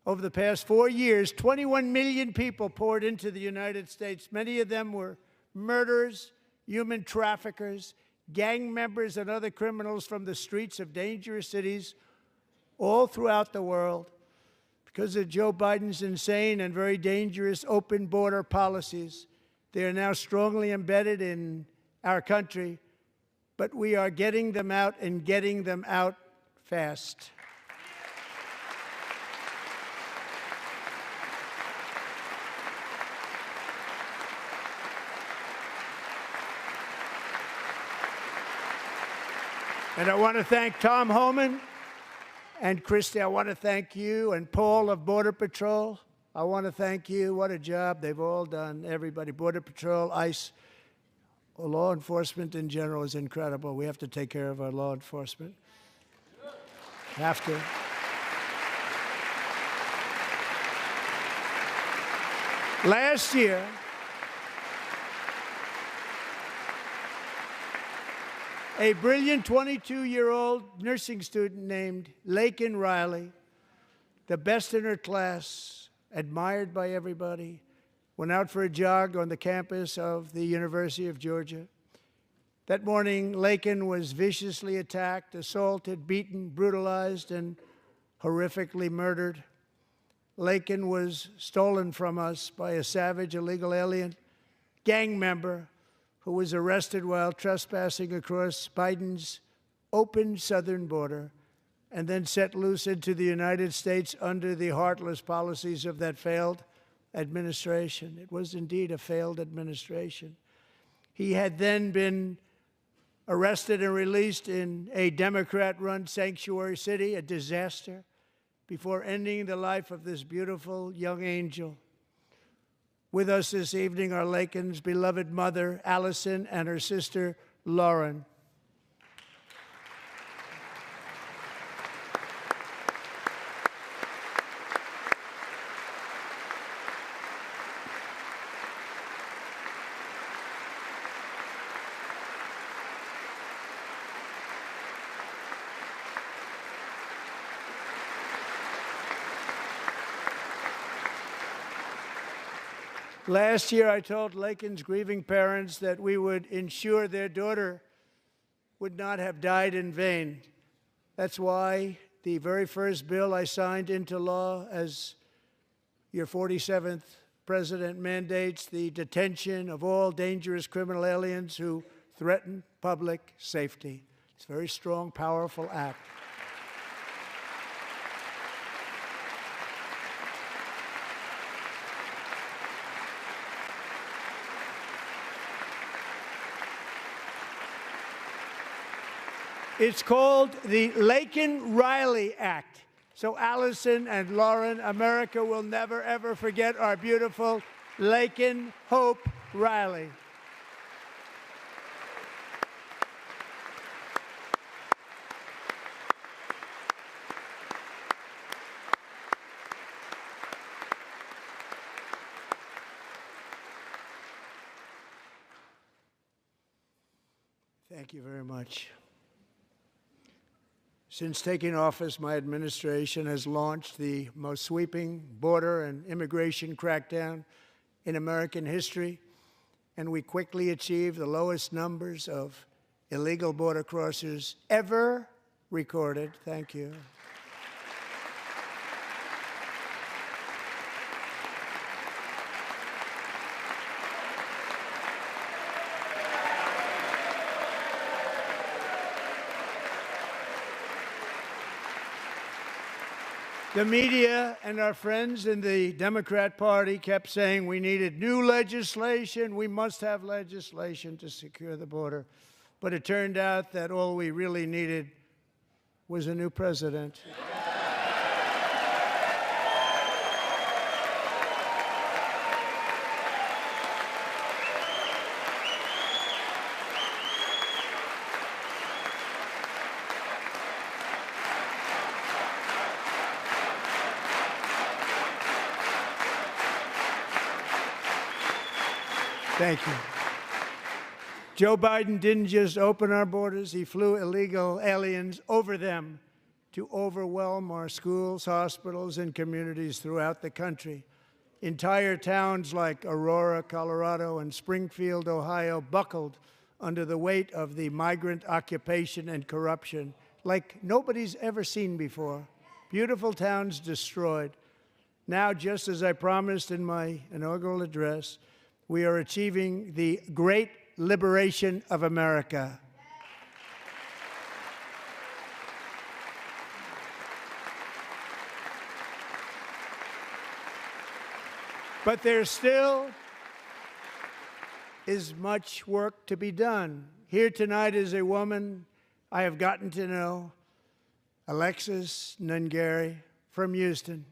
Over the past 4 years, 21 million people poured into the United States. Many of them were murderers, human traffickers, gang members, and other criminals from the streets of dangerous cities all throughout the world. Because of Joe Biden's insane and very dangerous open border policies, they are now strongly embedded in our country, but we are getting them out and getting them out fast. And I want to thank Tom Homan and Christy. I want to thank you and Paul of Border Patrol. I want to thank you. What a job they've all done. Everybody, Border Patrol, ICE, law enforcement in general is incredible. We have to take care of our law enforcement. Have to. Last year, a brilliant 22-year-old nursing student named Laken Riley, the best in her class, admired by everybody, went out for a jog on the campus of the University of Georgia. That morning, Laken was viciously attacked, assaulted, beaten, brutalized, and horrifically murdered. Laken was stolen from us by a savage illegal alien gang member who was arrested while trespassing across Biden's open southern border and then set loose into the United States under the heartless policies of that failed administration. It was indeed a failed administration. He had then been arrested and released in a Democrat-run sanctuary city, a disaster, before ending the life of this beautiful young angel. With us this evening are Laken's beloved mother, Allison, and her sister, Lauren. Last year, I told Laken's grieving parents that we would ensure their daughter would not have died in vain. That's why the very first bill I signed into law as your 47th president mandates the detention of all dangerous criminal aliens who threaten public safety. It's a very strong, powerful act. It's called the Laken-Riley Act. So Allison and Lauren, America will never, ever forget our beautiful Laken Hope Riley. Thank you very much. Since taking office, my administration has launched the most sweeping border and immigration crackdown in American history, and we quickly achieved the lowest numbers of illegal border crossers ever recorded. Thank you. The media and our friends in the Democrat Party kept saying we needed new legislation, we must have legislation to secure the border. But it turned out that all we really needed was a new president. Thank you. Joe Biden didn't just open our borders, he flew illegal aliens over them to overwhelm our schools, hospitals, and communities throughout the country. Entire towns like Aurora, Colorado, and Springfield, Ohio, buckled under the weight of the migrant occupation and corruption like nobody's ever seen before. Beautiful towns destroyed. Now, just as I promised in my inaugural address, we are achieving the great liberation of America. But there still is much work to be done. Here tonight is a woman I have gotten to know Alexis Nungary from Houston.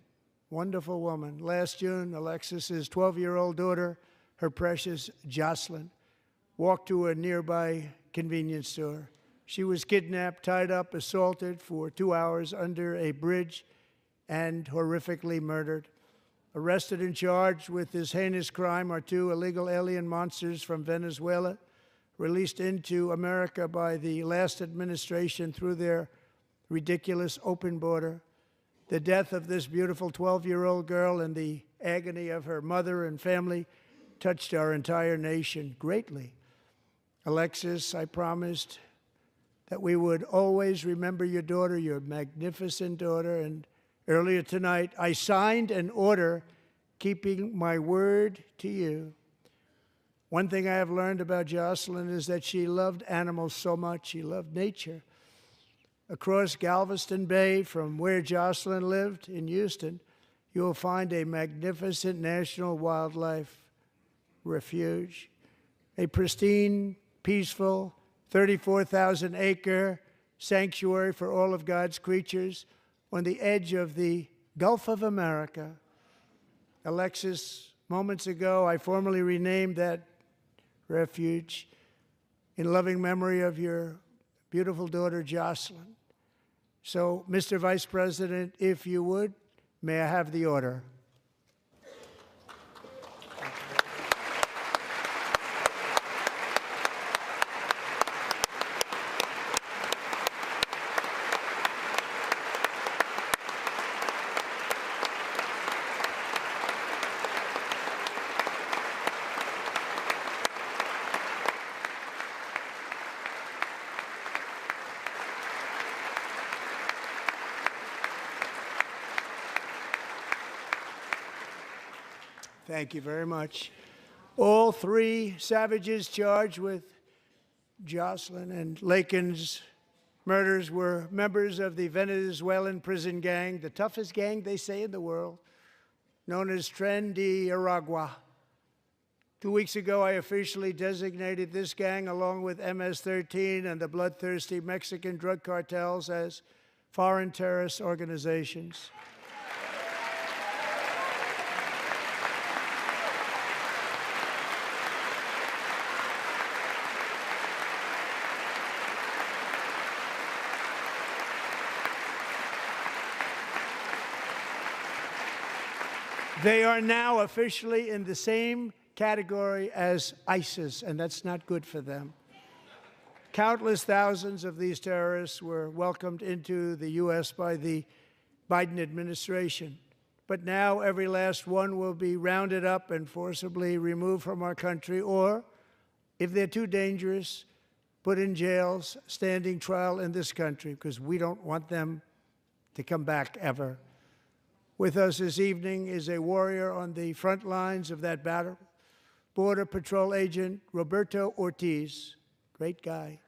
Wonderful woman. Last June, Alexis's 12-year-old daughter, her precious Jocelyn, walked to a nearby convenience store. She was kidnapped, tied up, assaulted for 2 hours under a bridge, and horrifically murdered. Arrested and charged with this heinous crime are 2 illegal alien monsters from Venezuela, released into America by the last administration through their ridiculous open border. The death of this beautiful 12-year-old girl and the agony of her mother and family touched our entire nation greatly. Alexis, I promised that we would always remember your daughter, your magnificent daughter, and earlier tonight I signed an order keeping my word to you. One thing I have learned about Jocelyn is that she loved animals so much. She loved nature. Across Galveston Bay, from where Jocelyn lived in Houston, you will find a magnificent national wildlife refuge, a pristine, peaceful, 34,000-acre sanctuary for all of God's creatures on the edge of the Gulf of America. Alexis, moments ago, I formally renamed that refuge in loving memory of your beautiful daughter, Jocelyn. So, Mr. Vice President, if you would, may I have the order? Thank you very much. All 3 savages charged with Jocelyn and Lakin's murders were members of the Venezuelan prison gang, the toughest gang, they say, in the world, known as Tren de Aragua. 2 weeks ago, I officially designated this gang, along with MS-13 and the bloodthirsty Mexican drug cartels, as foreign terrorist organizations. They are now officially in the same category as ISIS, and that's not good for them. Countless thousands of these terrorists were welcomed into the U.S. by the Biden administration. But now every last one will be rounded up and forcibly removed from our country, or, if they're too dangerous, put in jails, standing trial in this country, because we don't want them to come back ever. With us this evening is a warrior on the front lines of that battle, Border Patrol Agent Roberto Ortiz. Great guy.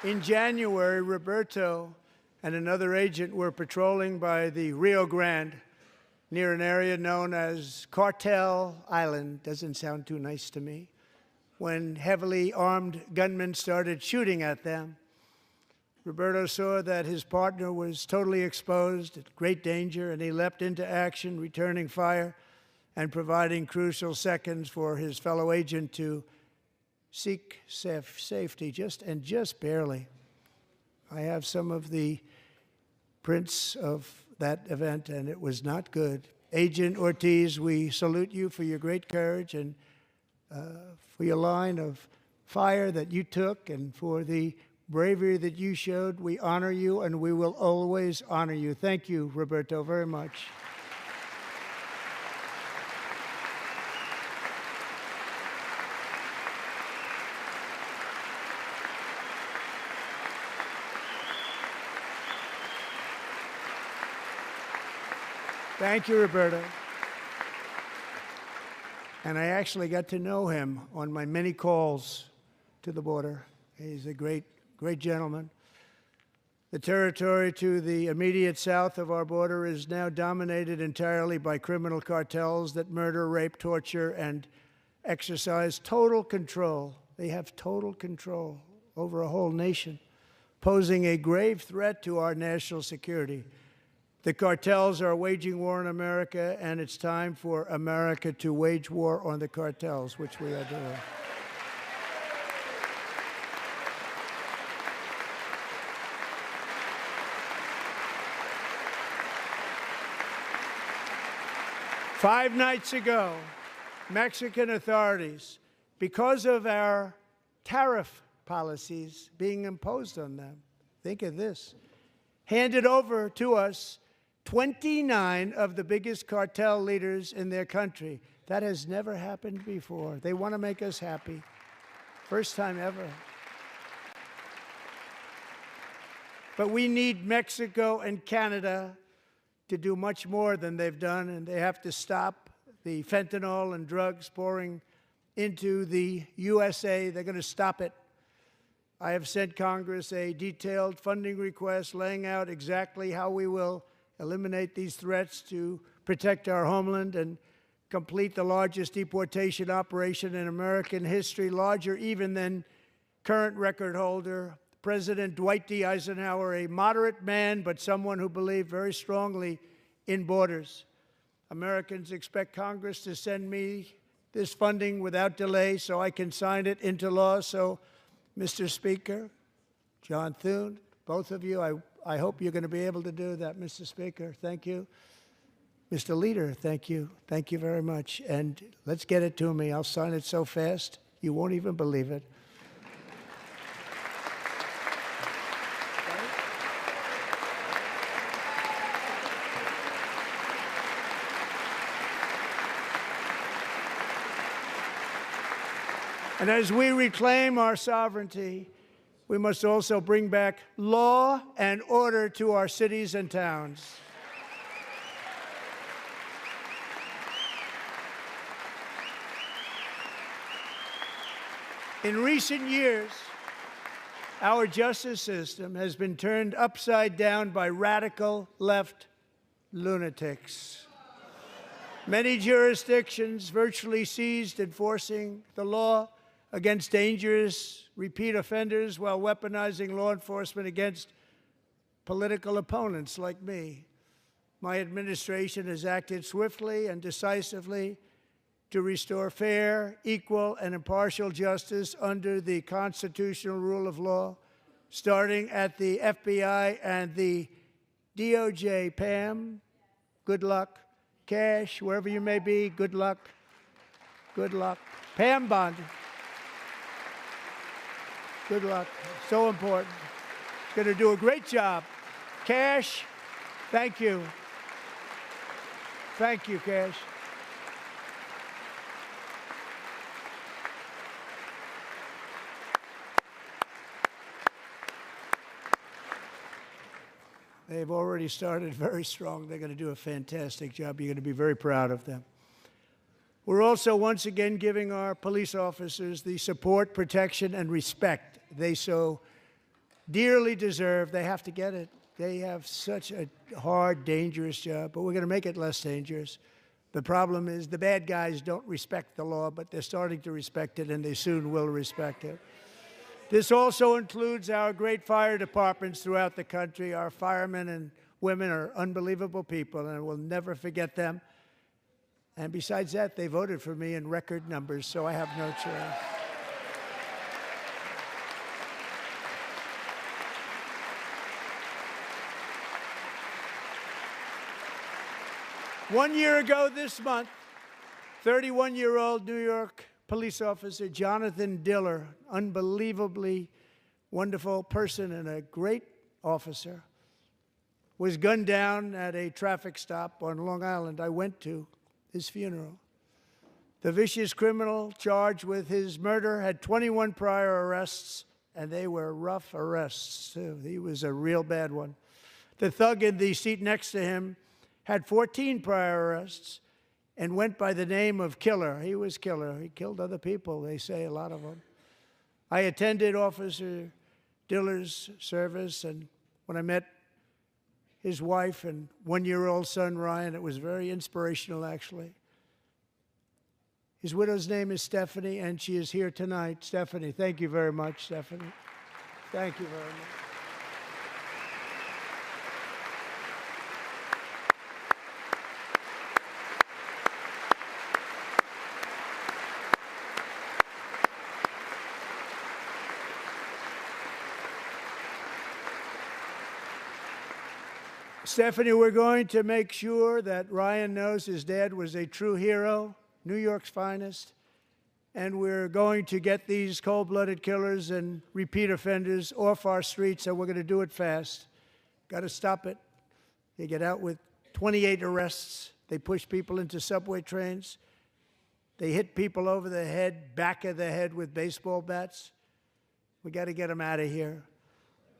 In January, Roberto and another agent were patrolling by the Rio Grande near an area known as Cartel Island. Doesn't sound too nice to me. When heavily armed gunmen started shooting at them, Roberto saw that his partner was totally exposed, at great danger, and he leapt into action, returning fire and providing crucial seconds for his fellow agent to seek safety, just barely. I have some of the prints of that event, and it was not good. Agent Ortiz, we salute you for your great courage and for your line of fire that you took and for the bravery that you showed. We honor you, and we will always honor you. Thank you, Roberto, very much. Thank you, Roberta. And I actually got to know him on my many calls to the border. He's a great, great gentleman. The territory to the immediate south of our border is now dominated entirely by criminal cartels that murder, rape, torture, and exercise total control. They have total control over a whole nation, posing a grave threat to our national security. The cartels are waging war in America, and it's time for America to wage war on the cartels, which we are doing. Five nights ago, Mexican authorities, because of our tariff policies being imposed on them, think of this, handed over to us 29 of the biggest cartel leaders in their country. That has never happened before. They want to make us happy. First time ever. But we need Mexico and Canada to do much more than they've done, and they have to stop the fentanyl and drugs pouring into the USA. They're going to stop it. I have sent Congress a detailed funding request laying out exactly how we will eliminate these threats to protect our homeland and complete the largest deportation operation in American history, larger even than current record holder President Dwight D. Eisenhower, a moderate man, but someone who believed very strongly in borders. Americans expect Congress to send me this funding without delay so I can sign it into law. So, Mr. Speaker, John Thune, both of you, I hope you're going to be able to do that, Mr. Speaker. Thank you. Mr. Leader, thank you. Thank you very much. And let's get it to me. I'll sign it so fast, you won't even believe it. And as we reclaim our sovereignty, we must also bring back law and order to our cities and towns. In recent years, our justice system has been turned upside down by radical left lunatics. Many jurisdictions virtually ceased enforcing the law against dangerous repeat offenders while weaponizing law enforcement against political opponents like me. My administration has acted swiftly and decisively to restore fair, equal, and impartial justice under the constitutional rule of law, starting at the FBI and the DOJ. Pam, good luck. Cash, wherever you may be, good luck. Good luck. Pam Bond. Good luck. So important. Going to do a great job. Cash, thank you. Thank you, Cash. They've already started very strong. They're going to do a fantastic job. You're going to be very proud of them. We're also once again giving our police officers the support, protection, and respect they so dearly deserve. They have to get it. They have such a hard, dangerous job, but we're going to make it less dangerous. The problem is the bad guys don't respect the law, but they're starting to respect it, and they soon will respect it. This also includes our great fire departments throughout the country. Our firemen and women are unbelievable people, and we'll never forget them. And besides that, they voted for me in record numbers, so I have no choice. One year ago this month, 31-year-old New York police officer Jonathan Diller, unbelievably wonderful person and a great officer, was gunned down at a traffic stop on Long Island. I went to his funeral. The vicious criminal charged with his murder had 21 prior arrests, and they were rough arrests, too. He was a real bad one. The thug in the seat next to him had 14 prior arrests, and went by the name of Killer. He was Killer. He killed other people, they say, a lot of them. I attended Officer Diller's service, and when I met his wife and one-year-old son, Ryan, it was very inspirational, actually. His widow's name is Stephanie, and she is here tonight. Stephanie, thank you very much, Stephanie. Thank you very much. Stephanie, we're going to make sure that Ryan knows his dad was a true hero, New York's finest, and we're going to get these cold-blooded killers and repeat offenders off our streets, and we're going to do it fast. Got to stop it. They get out with 28 arrests. They push people into subway trains. They hit people over the head, back of the head with baseball bats. We got to get them out of here.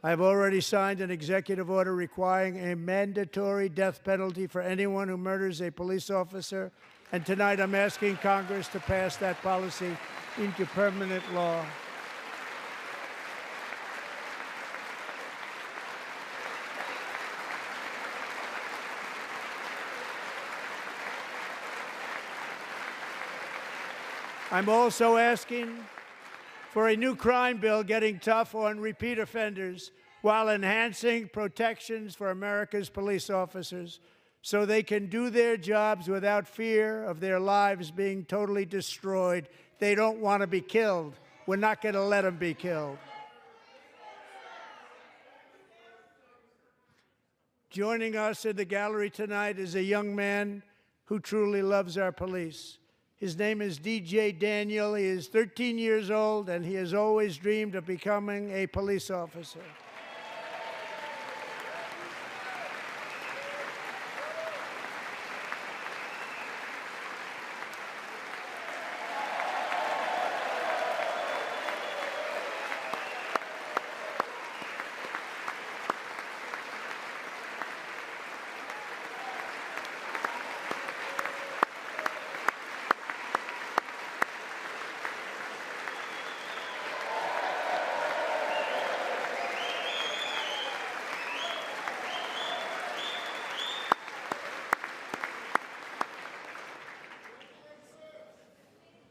I've already signed an executive order requiring a mandatory death penalty for anyone who murders a police officer, and tonight I'm asking Congress to pass that policy into permanent law. I'm also asking for a new crime bill getting tough on repeat offenders while enhancing protections for America's police officers so they can do their jobs without fear of their lives being totally destroyed. They don't want to be killed. We're not going to let them be killed. Joining us in the gallery tonight is a young man who truly loves our police. His name is DJ Daniel. He is 13 years old, and he has always dreamed of becoming a police officer.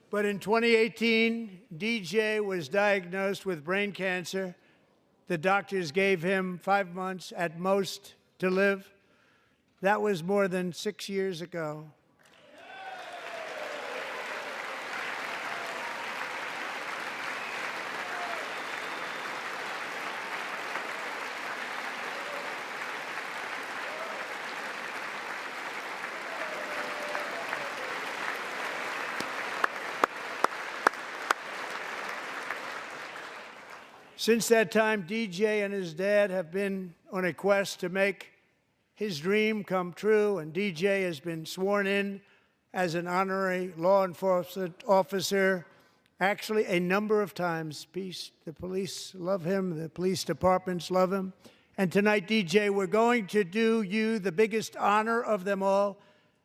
But in 2018, DJ was diagnosed with brain cancer. The doctors gave him 5 months at most to live. That was more than 6 years ago. Since that time, DJ and his dad have been on a quest to make his dream come true, and DJ has been sworn in as an honorary law enforcement officer, actually a number of times. The police love him, the police departments love him. And tonight, DJ, we're going to do you the biggest honor of them all.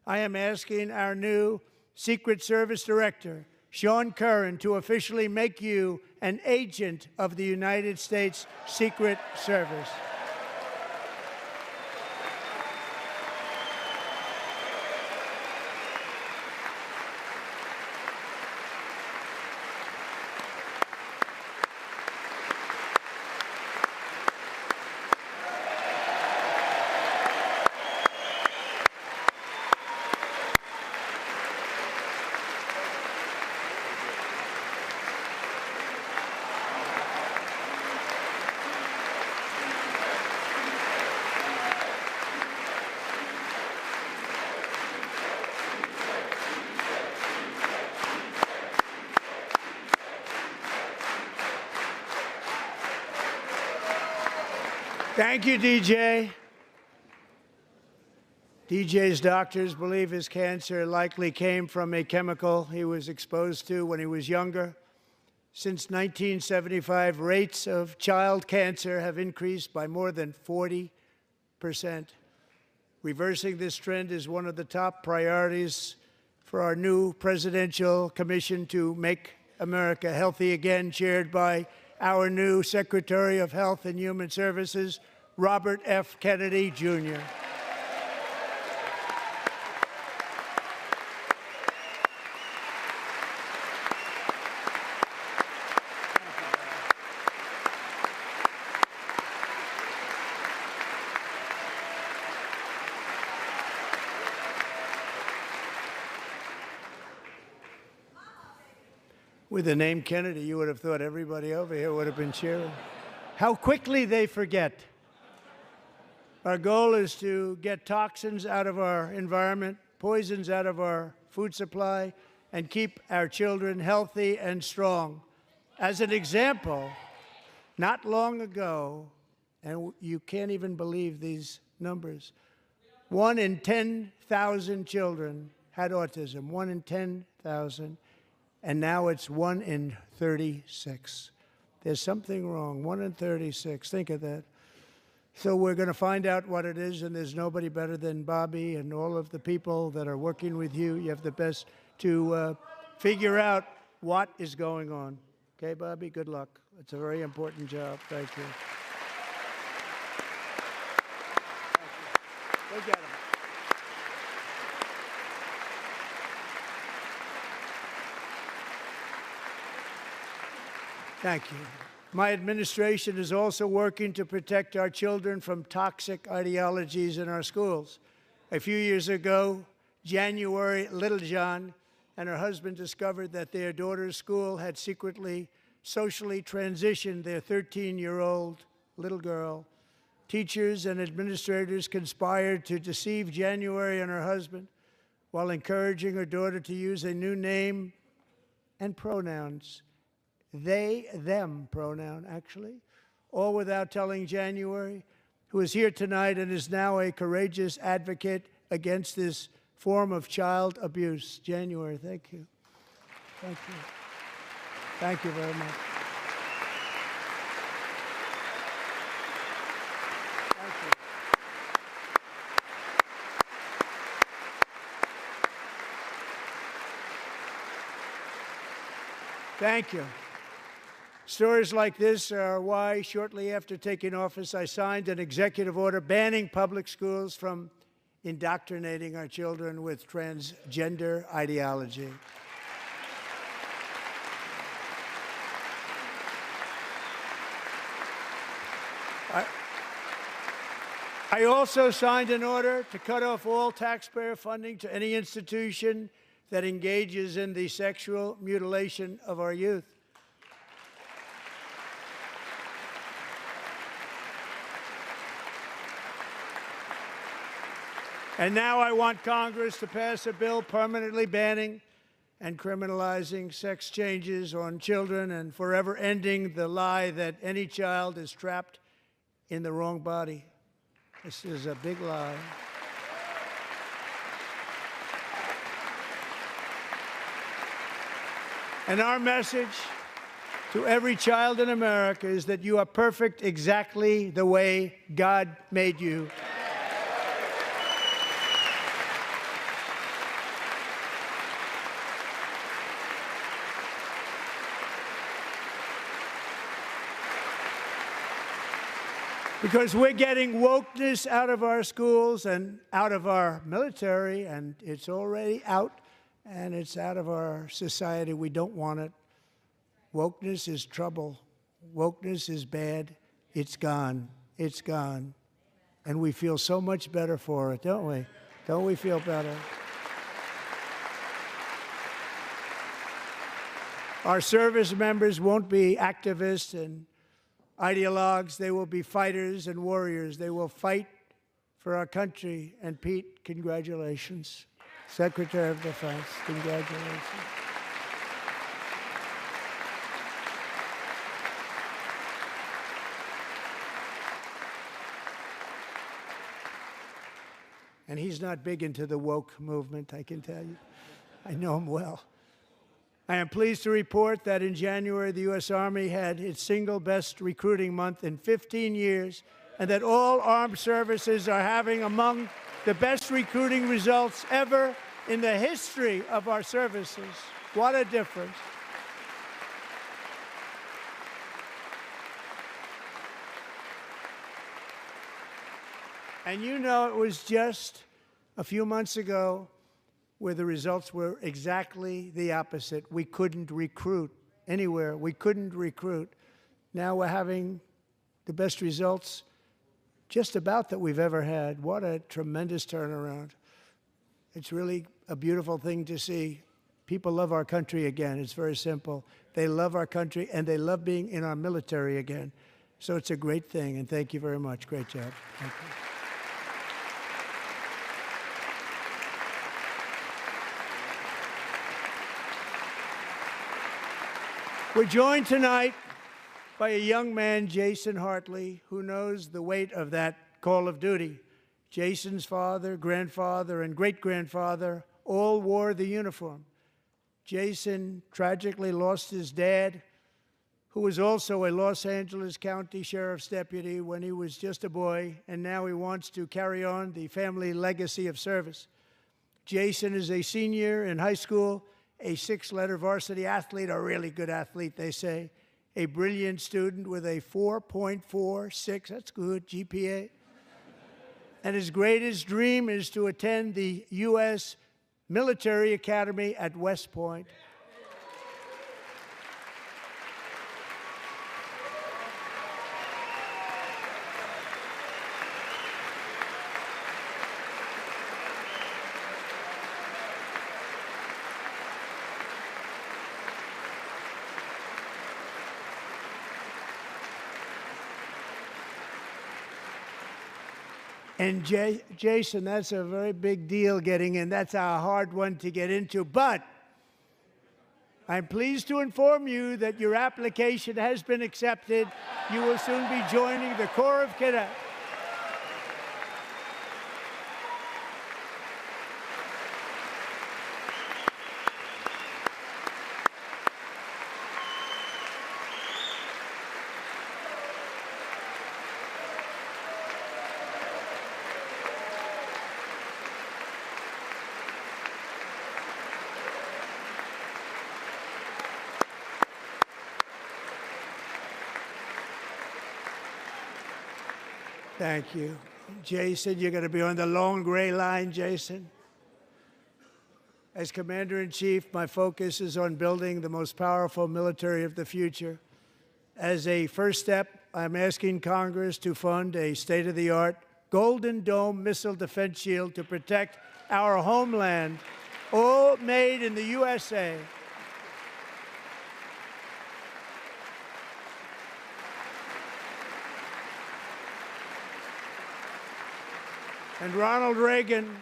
I am asking our new Secret Service Director, Sean Curran, to officially make you an agent of the United States Secret Service. Thank you, DJ. DJ's doctors believe his cancer likely came from a chemical he was exposed to when he was younger. Since 1975, rates of child cancer have increased by more than 40%. Reversing this trend is one of the top priorities for our new Presidential Commission to Make America Healthy Again, chaired by our new Secretary of Health and Human Services, Robert F. Kennedy, Jr. With the name Kennedy, you would have thought everybody over here would have been cheering. How quickly they forget. Our goal is to get toxins out of our environment, poisons out of our food supply, and keep our children healthy and strong. As an example, not long ago, and you can't even believe these numbers, 1 in 10,000 children had autism, 1 in 10,000. And now it's 1 in 36. There's something wrong, 1 in 36. Think of that. So we're going to find out what it is, and there's nobody better than Bobby and all of the people that are working with you. You have the best to figure out what is going on. Okay, Bobby, good luck. It's a very important job. Thank you. Thank you. Go get him. Thank you. My administration is also working to protect our children from toxic ideologies in our schools. A few years ago, January Littlejohn and her husband discovered that their daughter's school had secretly socially transitioned their 13-year-old little girl. Teachers and administrators conspired to deceive January and her husband while encouraging her daughter to use a new name and pronouns. They, them pronoun, actually, all without telling January, who is here tonight and is now a courageous advocate against this form of child abuse. January, thank you. Thank you. Thank you very much. Thank you. Thank you. Stories like this are why, shortly after taking office, I signed an executive order banning public schools from indoctrinating our children with transgender ideology. I also signed an order to cut off all taxpayer funding to any institution that engages in the sexual mutilation of our youth. And now I want Congress to pass a bill permanently banning and criminalizing sex changes on children and forever ending the lie that any child is trapped in the wrong body. This is a big lie. And our message to every child in America is that you are perfect exactly the way God made you. Because we're getting wokeness out of our schools and out of our military, and it's already out, and it's out of our society. We don't want it. Wokeness is trouble. Wokeness is bad. It's gone. It's gone. And we feel so much better for it, don't we? Don't we feel better? Our service members won't be activists and ideologues. They will be fighters and warriors. They will fight for our country. And Pete, congratulations. Secretary of Defense, congratulations. And he's not big into the woke movement, I can tell you. I know him well. I am pleased to report that in January, the U.S. Army had its single best recruiting month in 15 years, and that all armed services are having among the best recruiting results ever in the history of our services. What a difference. And you know, it was just a few months ago where the results were exactly the opposite. We couldn't recruit anywhere. We couldn't recruit. Now we're having the best results just about that we've ever had. What a tremendous turnaround. It's really a beautiful thing to see. People love our country again. It's very simple. They love our country, and they love being in our military again. So it's a great thing, and thank you very much. Great job. Thank you. We're joined tonight by a young man, Jason Hartley, who knows the weight of that call of duty. Jason's father, grandfather, and great-grandfather all wore the uniform. Jason tragically lost his dad, who was also a Los Angeles County Sheriff's deputy when he was just a boy, and now he wants to carry on the family legacy of service. Jason is a senior in high school, a six-letter varsity athlete, a really good athlete, they say, a brilliant student with a 4.46, that's good, GPA. And his greatest dream is to attend the U.S. Military Academy at West Point. And Jason, that's a very big deal getting in. That's a hard one to get into. But I'm pleased to inform you that your application has been accepted. You will soon be joining the Corps of Cadets. Thank you. Jason, you're going to be on the long gray line, Jason. As Commander-in-Chief, my focus is on building the most powerful military of the future. As a first step, I'm asking Congress to fund a state-of-the-art Golden Dome missile defense shield to protect our homeland, all made in the USA. And Ronald Reagan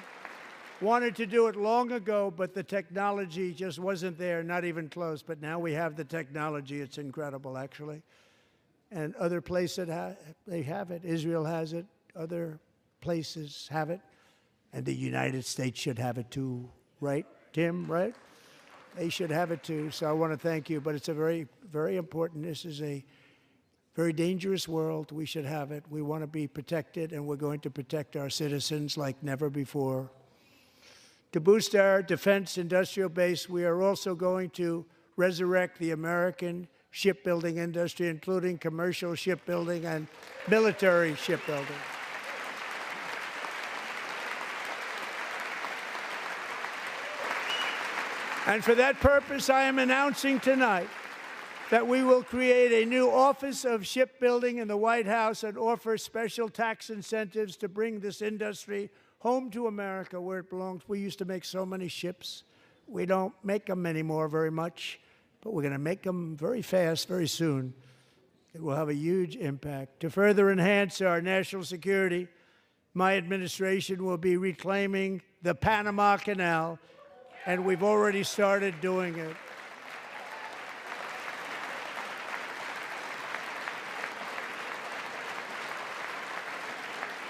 wanted to do it long ago, but the technology just wasn't there, not even close. But now we have the technology. It's incredible, actually. And other places, they have it. Israel has it. Other places have it. And the United States should have it too, right, Tim, right? They should have it too. So I want to thank you. But it's a very, very important. This is a very dangerous world. We should have it. We want to be protected, and we're going to protect our citizens like never before. To boost our defense industrial base, we are also going to resurrect the American shipbuilding industry, including commercial shipbuilding and military shipbuilding. And for that purpose, I am announcing tonight that we will create a new Office of Shipbuilding in the White House and offer special tax incentives to bring this industry home to America where it belongs. We used to make so many ships. We don't make them anymore very much, but we're going to make them very fast, very soon. It will have a huge impact. To further enhance our national security, my administration will be reclaiming the Panama Canal, and we've already started doing it.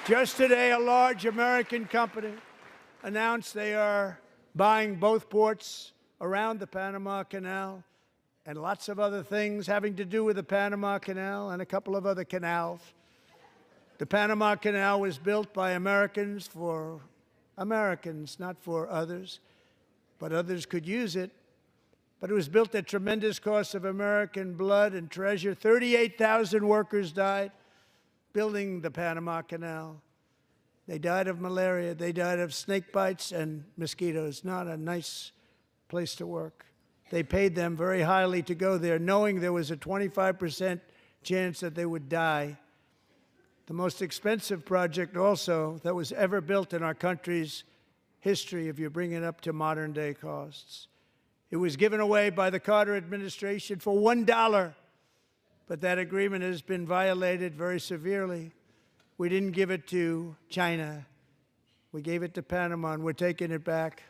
Just today, a large American company announced they are buying both ports around the Panama Canal and lots of other things having to do with the Panama Canal and a couple of other canals. The Panama Canal was built by Americans for Americans, not for others, but others could use it. But it was built at tremendous cost of American blood and treasure. 38,000 workers died building the Panama Canal. They died of malaria. They died of snake bites and mosquitoes. Not a nice place to work. They paid them very highly to go there, knowing there was a 25% chance that they would die. The most expensive project also that was ever built in our country's history, if you bring it up to modern day costs. It was given away by the Carter administration for $1, but that agreement has been violated very severely. We didn't give it to China. We gave it to Panama, and we're taking it back.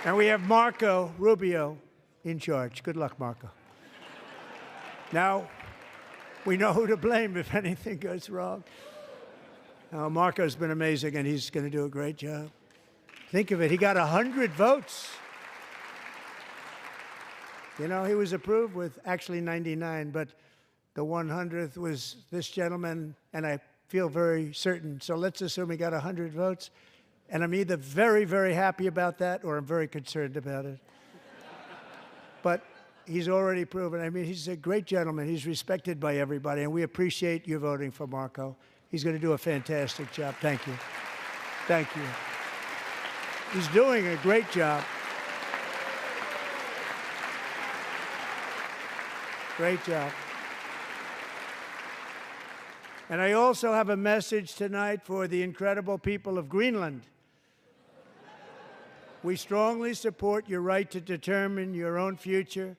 And we have Marco Rubio in charge. Good luck, Marco. Now, we know who to blame if anything goes wrong. Marco's been amazing, and he's going to do a great job. Think of it. He got 100 votes. You know, he was approved with actually 99, but the 100th was this gentleman, and I feel very certain. So let's assume he got 100 votes. And I'm either very, very happy about that or I'm very concerned about it. But he's already proven. I mean, he's a great gentleman. He's respected by everybody, and we appreciate you voting for Marco. He's going to do a fantastic job. Thank you. Thank you. He's doing a great job. Great job. And I also have a message tonight for the incredible people of Greenland. We strongly support your right to determine your own future.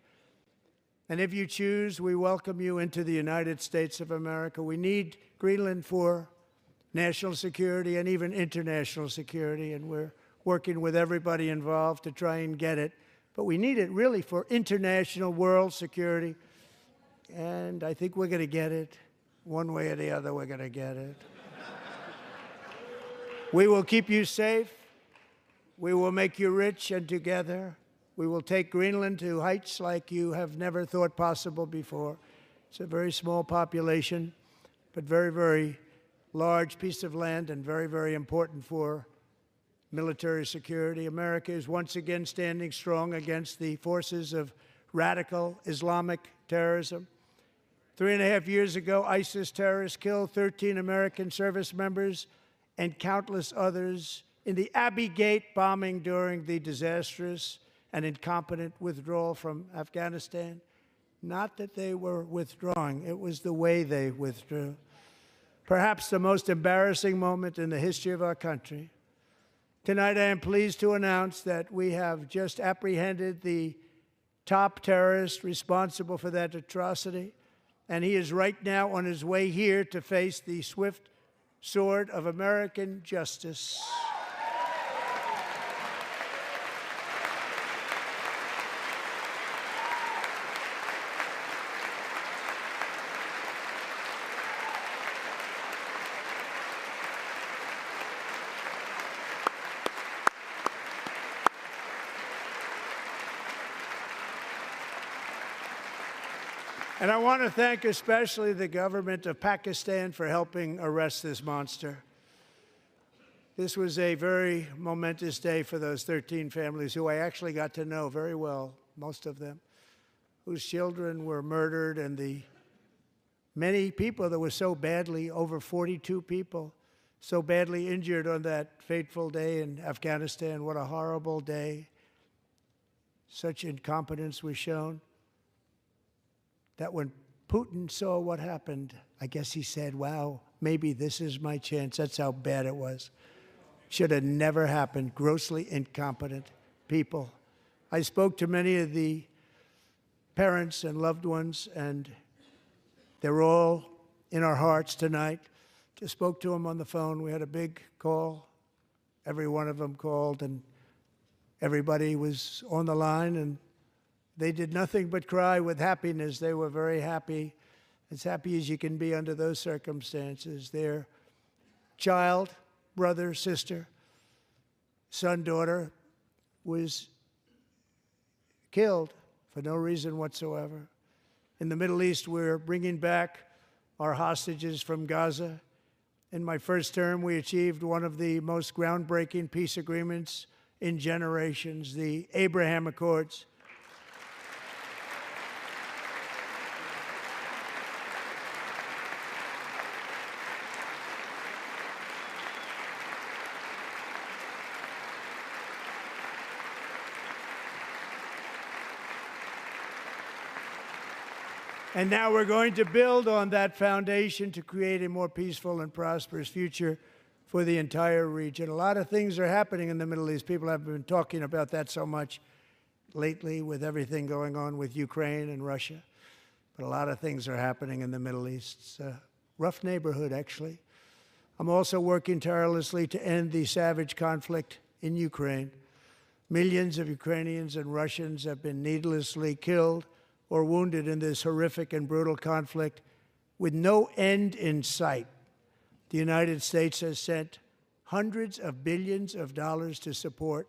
And if you choose, we welcome you into the United States of America. We need Greenland for national security and even international security, and we're working with everybody involved to try and get it. But we need it really for international world security, and I think we're going to get it. One way or the other, we're going to get it. We will keep you safe. We will make you rich, and together we will take Greenland to heights like you have never thought possible before. It's a very small population, but very, very large piece of land and very, very important for military security. America is once again standing strong against the forces of radical Islamic terrorism. 3.5 years ago, ISIS terrorists killed 13 American service members and countless others in the Abbey Gate bombing during the disastrous and incompetent withdrawal from Afghanistan. Not that they were withdrawing, it was the way they withdrew. Perhaps the most embarrassing moment in the history of our country. Tonight, I am pleased to announce that we have just apprehended the top terrorist responsible for that atrocity, and he is right now on his way here to face the swift sword of American justice. And I want to thank especially the government of Pakistan for helping arrest this monster. This was a very momentous day for those 13 families who I actually got to know very well, most of them, whose children were murdered, and the many people that were so badly, over 42 people, so badly injured on that fateful day in Afghanistan. What a horrible day. Such incompetence was shown that when Putin saw what happened, I guess he said, wow, maybe this is my chance. That's how bad it was. Should have never happened. Grossly incompetent people. I spoke to many of the parents and loved ones, and they're all in our hearts tonight. Just spoke to them on the phone. We had a big call. Every one of them called, and everybody was on the line, and they did nothing but cry with happiness. They were very happy, as happy as you can be under those circumstances. Their child, brother, sister, son, daughter was killed for no reason whatsoever. In the Middle East, we're bringing back our hostages from Gaza. In my first term, we achieved one of the most groundbreaking peace agreements in generations, the Abraham Accords. And now we're going to build on that foundation to create a more peaceful and prosperous future for the entire region. A lot of things are happening in the Middle East. People haven't been talking about that so much lately with everything going on with Ukraine and Russia. But a lot of things are happening in the Middle East. It's a rough neighborhood, actually. I'm also working tirelessly to end the savage conflict in Ukraine. Millions of Ukrainians and Russians have been needlessly killed or wounded in this horrific and brutal conflict with no end in sight. The United States has sent hundreds of billions of dollars to support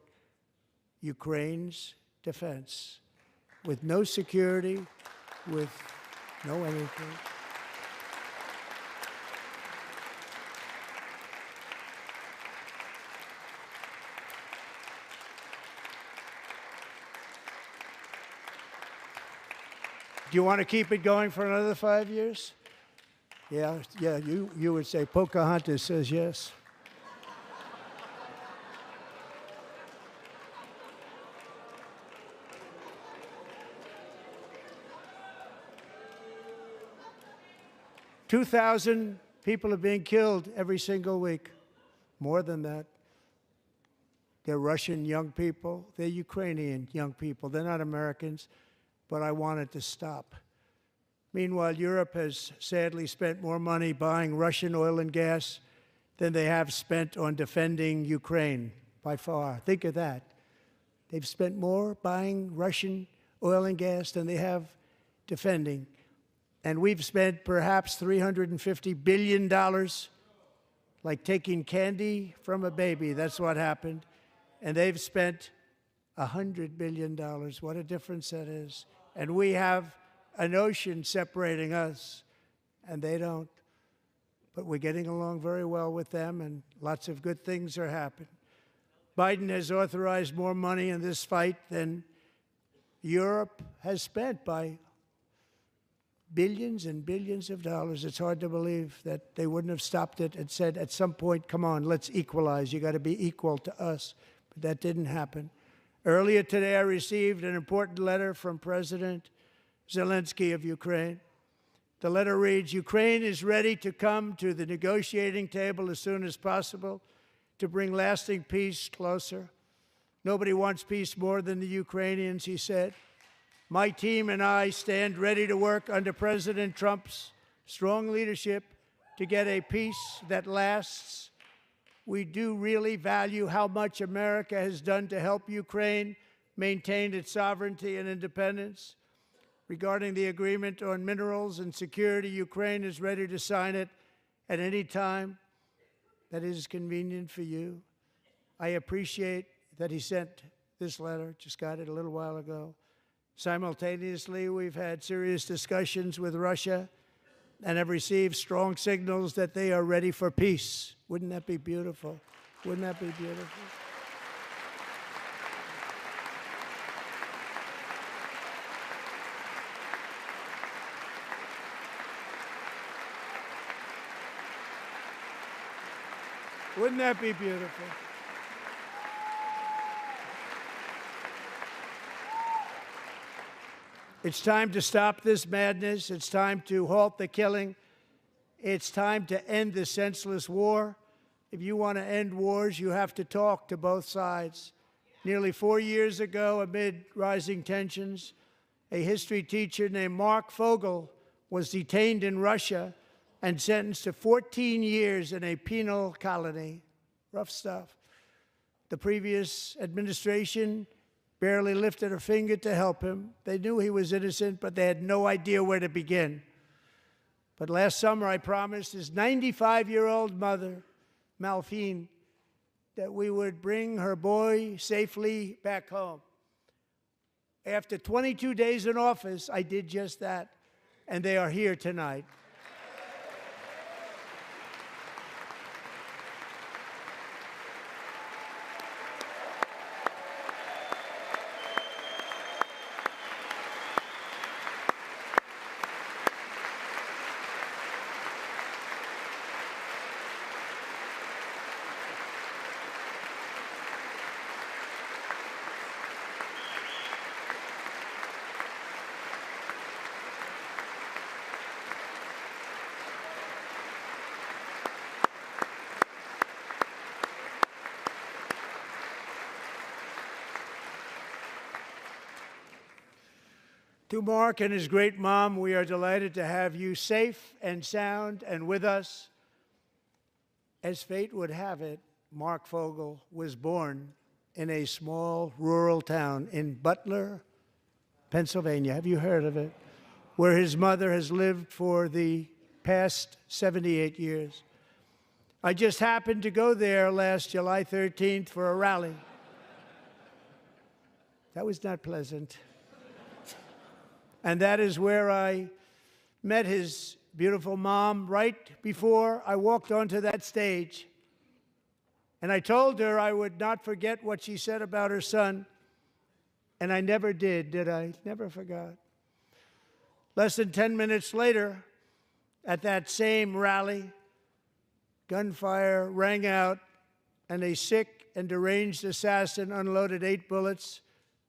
Ukraine's defense with no security, with no anything. Do you want to keep it going for another 5 years? Yeah, you would say Pocahontas says yes. $2,000 people are being killed every single week. More than that. They're Russian young people. They're Ukrainian young people. They're not Americans. But I want it to stop. Meanwhile, Europe has sadly spent more money buying Russian oil and gas than they have spent on defending Ukraine, by far. Think of that. They've spent more buying Russian oil and gas than they have defending. And we've spent perhaps $350 billion, like taking candy from a baby. That's what happened. And they've spent $100 billion. What a difference that is. And we have an ocean separating us, and they don't. But we're getting along very well with them, and lots of good things are happening. Biden has authorized more money in this fight than Europe has spent by billions and billions of dollars. It's hard to believe that they wouldn't have stopped it and said, at some point, come on, let's equalize. You got to be equal to us. But that didn't happen. Earlier today, I received an important letter from President Zelensky of Ukraine. The letter reads, Ukraine is ready to come to the negotiating table as soon as possible to bring lasting peace closer. Nobody wants peace more than the Ukrainians, he said. My team and I stand ready to work under President Trump's strong leadership to get a peace that lasts. We do really value how much America has done to help Ukraine maintain its sovereignty and independence. Regarding the agreement on minerals and security, Ukraine is ready to sign it at any time that is convenient for you. I appreciate that he sent this letter, just got it a little while ago. Simultaneously, we've had serious discussions with Russia and have received strong signals that they are ready for peace. Wouldn't that be beautiful? Wouldn't that be beautiful? Wouldn't that be beautiful? It's time to stop this madness. It's time to halt the killing. It's time to end this senseless war. If you want to end wars, you have to talk to both sides. Nearly 4 years ago, amid rising tensions, a history teacher named Mark Fogel was detained in Russia and sentenced to 14 years in a penal colony. Rough stuff. The previous administration barely lifted a finger to help him. They knew he was innocent, but they had no idea where to begin. But last summer, I promised his 95-year-old mother, Malphine, that we would bring her boy safely back home. After 22 days in office, I did just that, and they are here tonight. To Mark and his great mom, we are delighted to have you safe and sound and with us. As fate would have it, Mark Fogel was born in a small rural town in Butler, Pennsylvania. Have you heard of it? Where his mother has lived for the past 78 years. I just happened to go there last July 13th for a rally. That was not pleasant. And that is where I met his beautiful mom right before I walked onto that stage. And I told her I would not forget what she said about her son. And I never did I? Never forgot. Less than 10 minutes later, at that same rally, gunfire rang out, and a sick and deranged assassin unloaded 8 bullets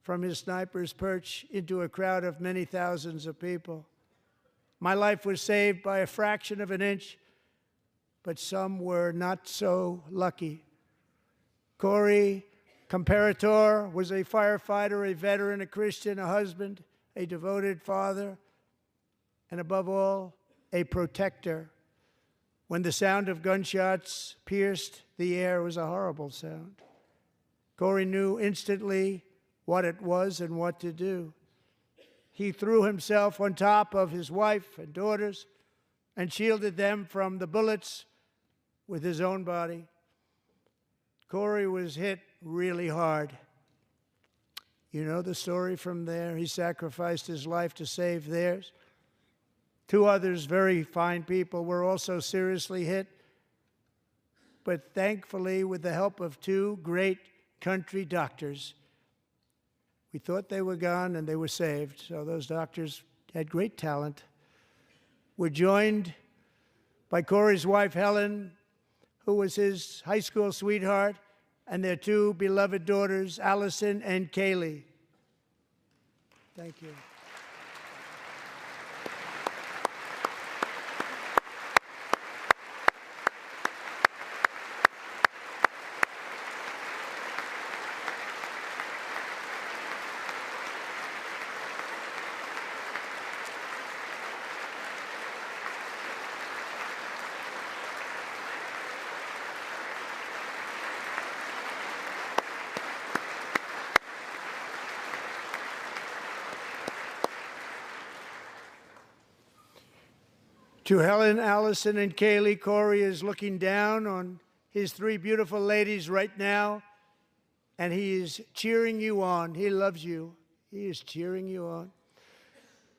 from his sniper's perch into a crowd of many thousands of people. My life was saved by a fraction of an inch, but some were not so lucky. Corey Comparator was a firefighter, a veteran, a Christian, a husband, a devoted father, and above all, a protector. When the sound of gunshots pierced the air, it was a horrible sound. Corey knew instantly what it was and what to do. He threw himself on top of his wife and daughters and shielded them from the bullets with his own body. Corey was hit really hard. You know the story from there. He sacrificed his life to save theirs. 2 others, very fine people, were also seriously hit. But thankfully, with the help of 2 great country doctors, we thought they were gone and they were saved. So those doctors had great talent. We're joined by Corey's wife, Helen, who was his high school sweetheart, and their 2 beloved daughters, Allison and Kaylee. Thank you. To Helen, Allison, and Kaylee, Corey is looking down on his 3 beautiful ladies right now, and he is cheering you on. He loves you. He is cheering you on.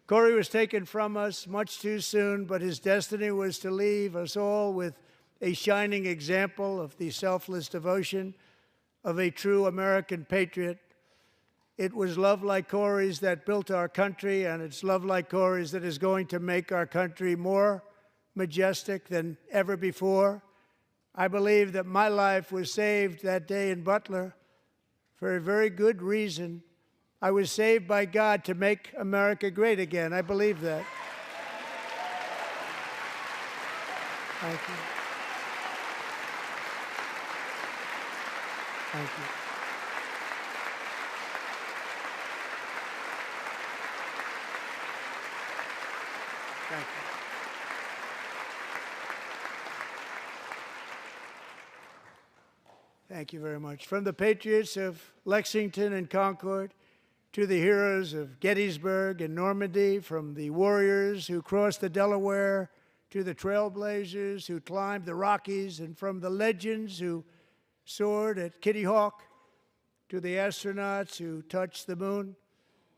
Corey was taken from us much too soon, but his destiny was to leave us all with a shining example of the selfless devotion of a true American patriot. It was love like Corey's that built our country, and it's love like Corey's that is going to make our country more majestic than ever before. I believe that my life was saved that day in Butler for a very good reason. I was saved by God to make America great again. I believe that. Thank you. Thank you. Thank you. Thank you very much. From the patriots of Lexington and Concord to the heroes of Gettysburg and Normandy, from the warriors who crossed the Delaware to the trailblazers who climbed the Rockies, and from the legends who soared at Kitty Hawk to the astronauts who touched the moon,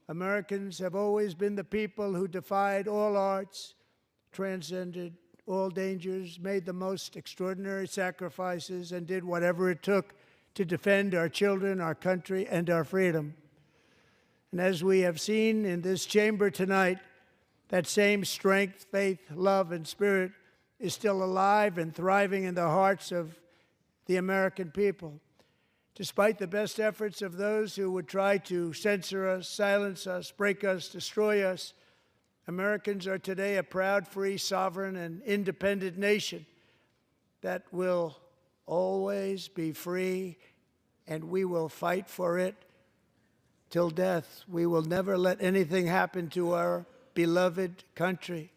Americans have always been the people who defied all odds, transcended all dangers, made the most extraordinary sacrifices, and did whatever it took to defend our children, our country, and our freedom. And as we have seen in this chamber tonight, that same strength, faith, love, and spirit is still alive and thriving in the hearts of the American people. Despite the best efforts of those who would try to censor us, silence us, break us, destroy us, Americans are today a proud, free, sovereign, and independent nation that will always be free, and we will fight for it till death. We will never let anything happen to our beloved country,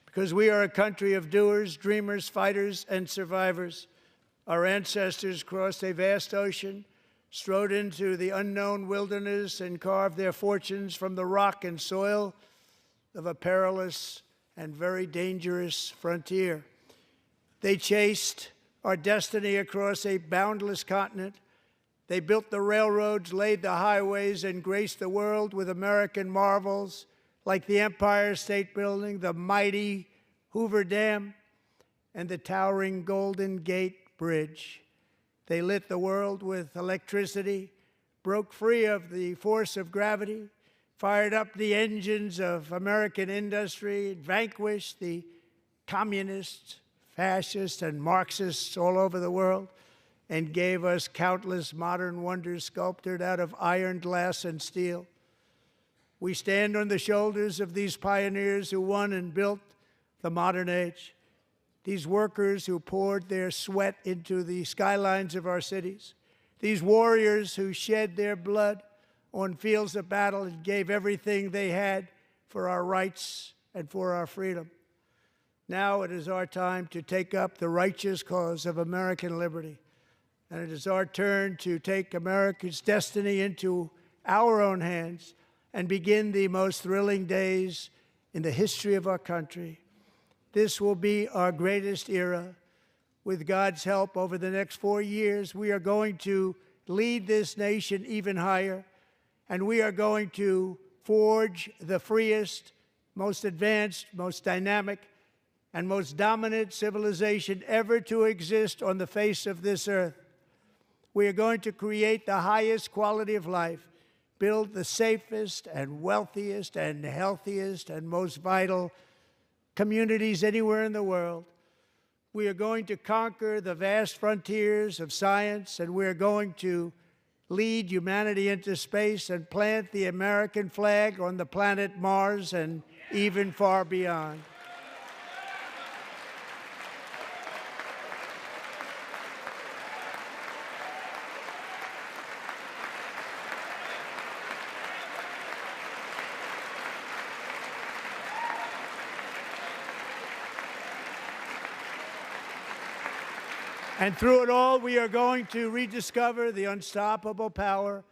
because we are a country of doers, dreamers, fighters, and survivors. Our ancestors crossed a vast ocean, strode into the unknown wilderness, and carved their fortunes from the rock and soil of a perilous and very dangerous frontier. They chased our destiny across a boundless continent. They built the railroads, laid the highways, and graced the world with American marvels like the Empire State Building, the mighty Hoover Dam, and the towering Golden Gate Bridge. They lit the world with electricity, broke free of the force of gravity, fired up the engines of American industry, vanquished the communists, fascists, and Marxists all over the world, and gave us countless modern wonders sculptured out of iron, glass, and steel. We stand on the shoulders of these pioneers who won and built the modern age, these workers who poured their sweat into the skylines of our cities, these warriors who shed their blood on fields of battle and gave everything they had for our rights and for our freedom. Now it is our time to take up the righteous cause of American liberty, and it is our turn to take America's destiny into our own hands and begin the most thrilling days in the history of our country. This will be our greatest era. With God's help, over the next 4 years, we are going to lead this nation even higher, and we are going to forge the freest, most advanced, most dynamic, and most dominant civilization ever to exist on the face of this earth. We are going to create the highest quality of life, build the safest and wealthiest and healthiest and most vital communities anywhere in the world. We are going to conquer the vast frontiers of science, and we are going to lead humanity into space and plant the American flag on the planet Mars and even far beyond. And through it all, we are going to rediscover the unstoppable power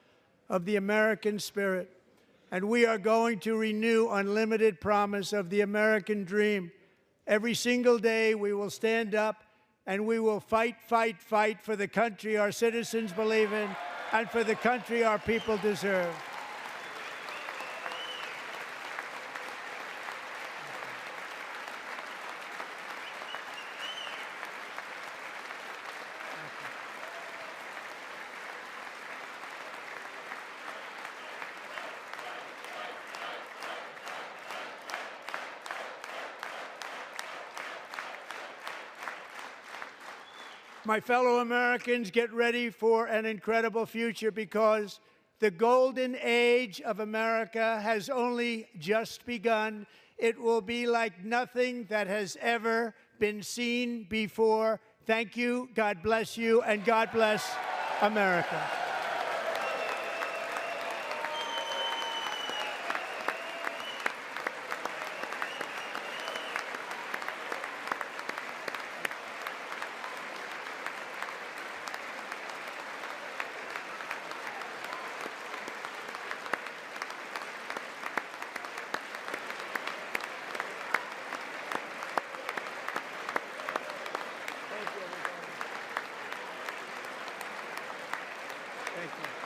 of the American spirit. And we are going to renew unlimited promise of the American dream. Every single day, we will stand up and we will fight, fight, fight for the country our citizens believe in and for the country our people deserve. My fellow Americans, get ready for an incredible future, because the golden age of America has only just begun. It will be like nothing that has ever been seen before. Thank you, God bless you, and God bless America. Thank you.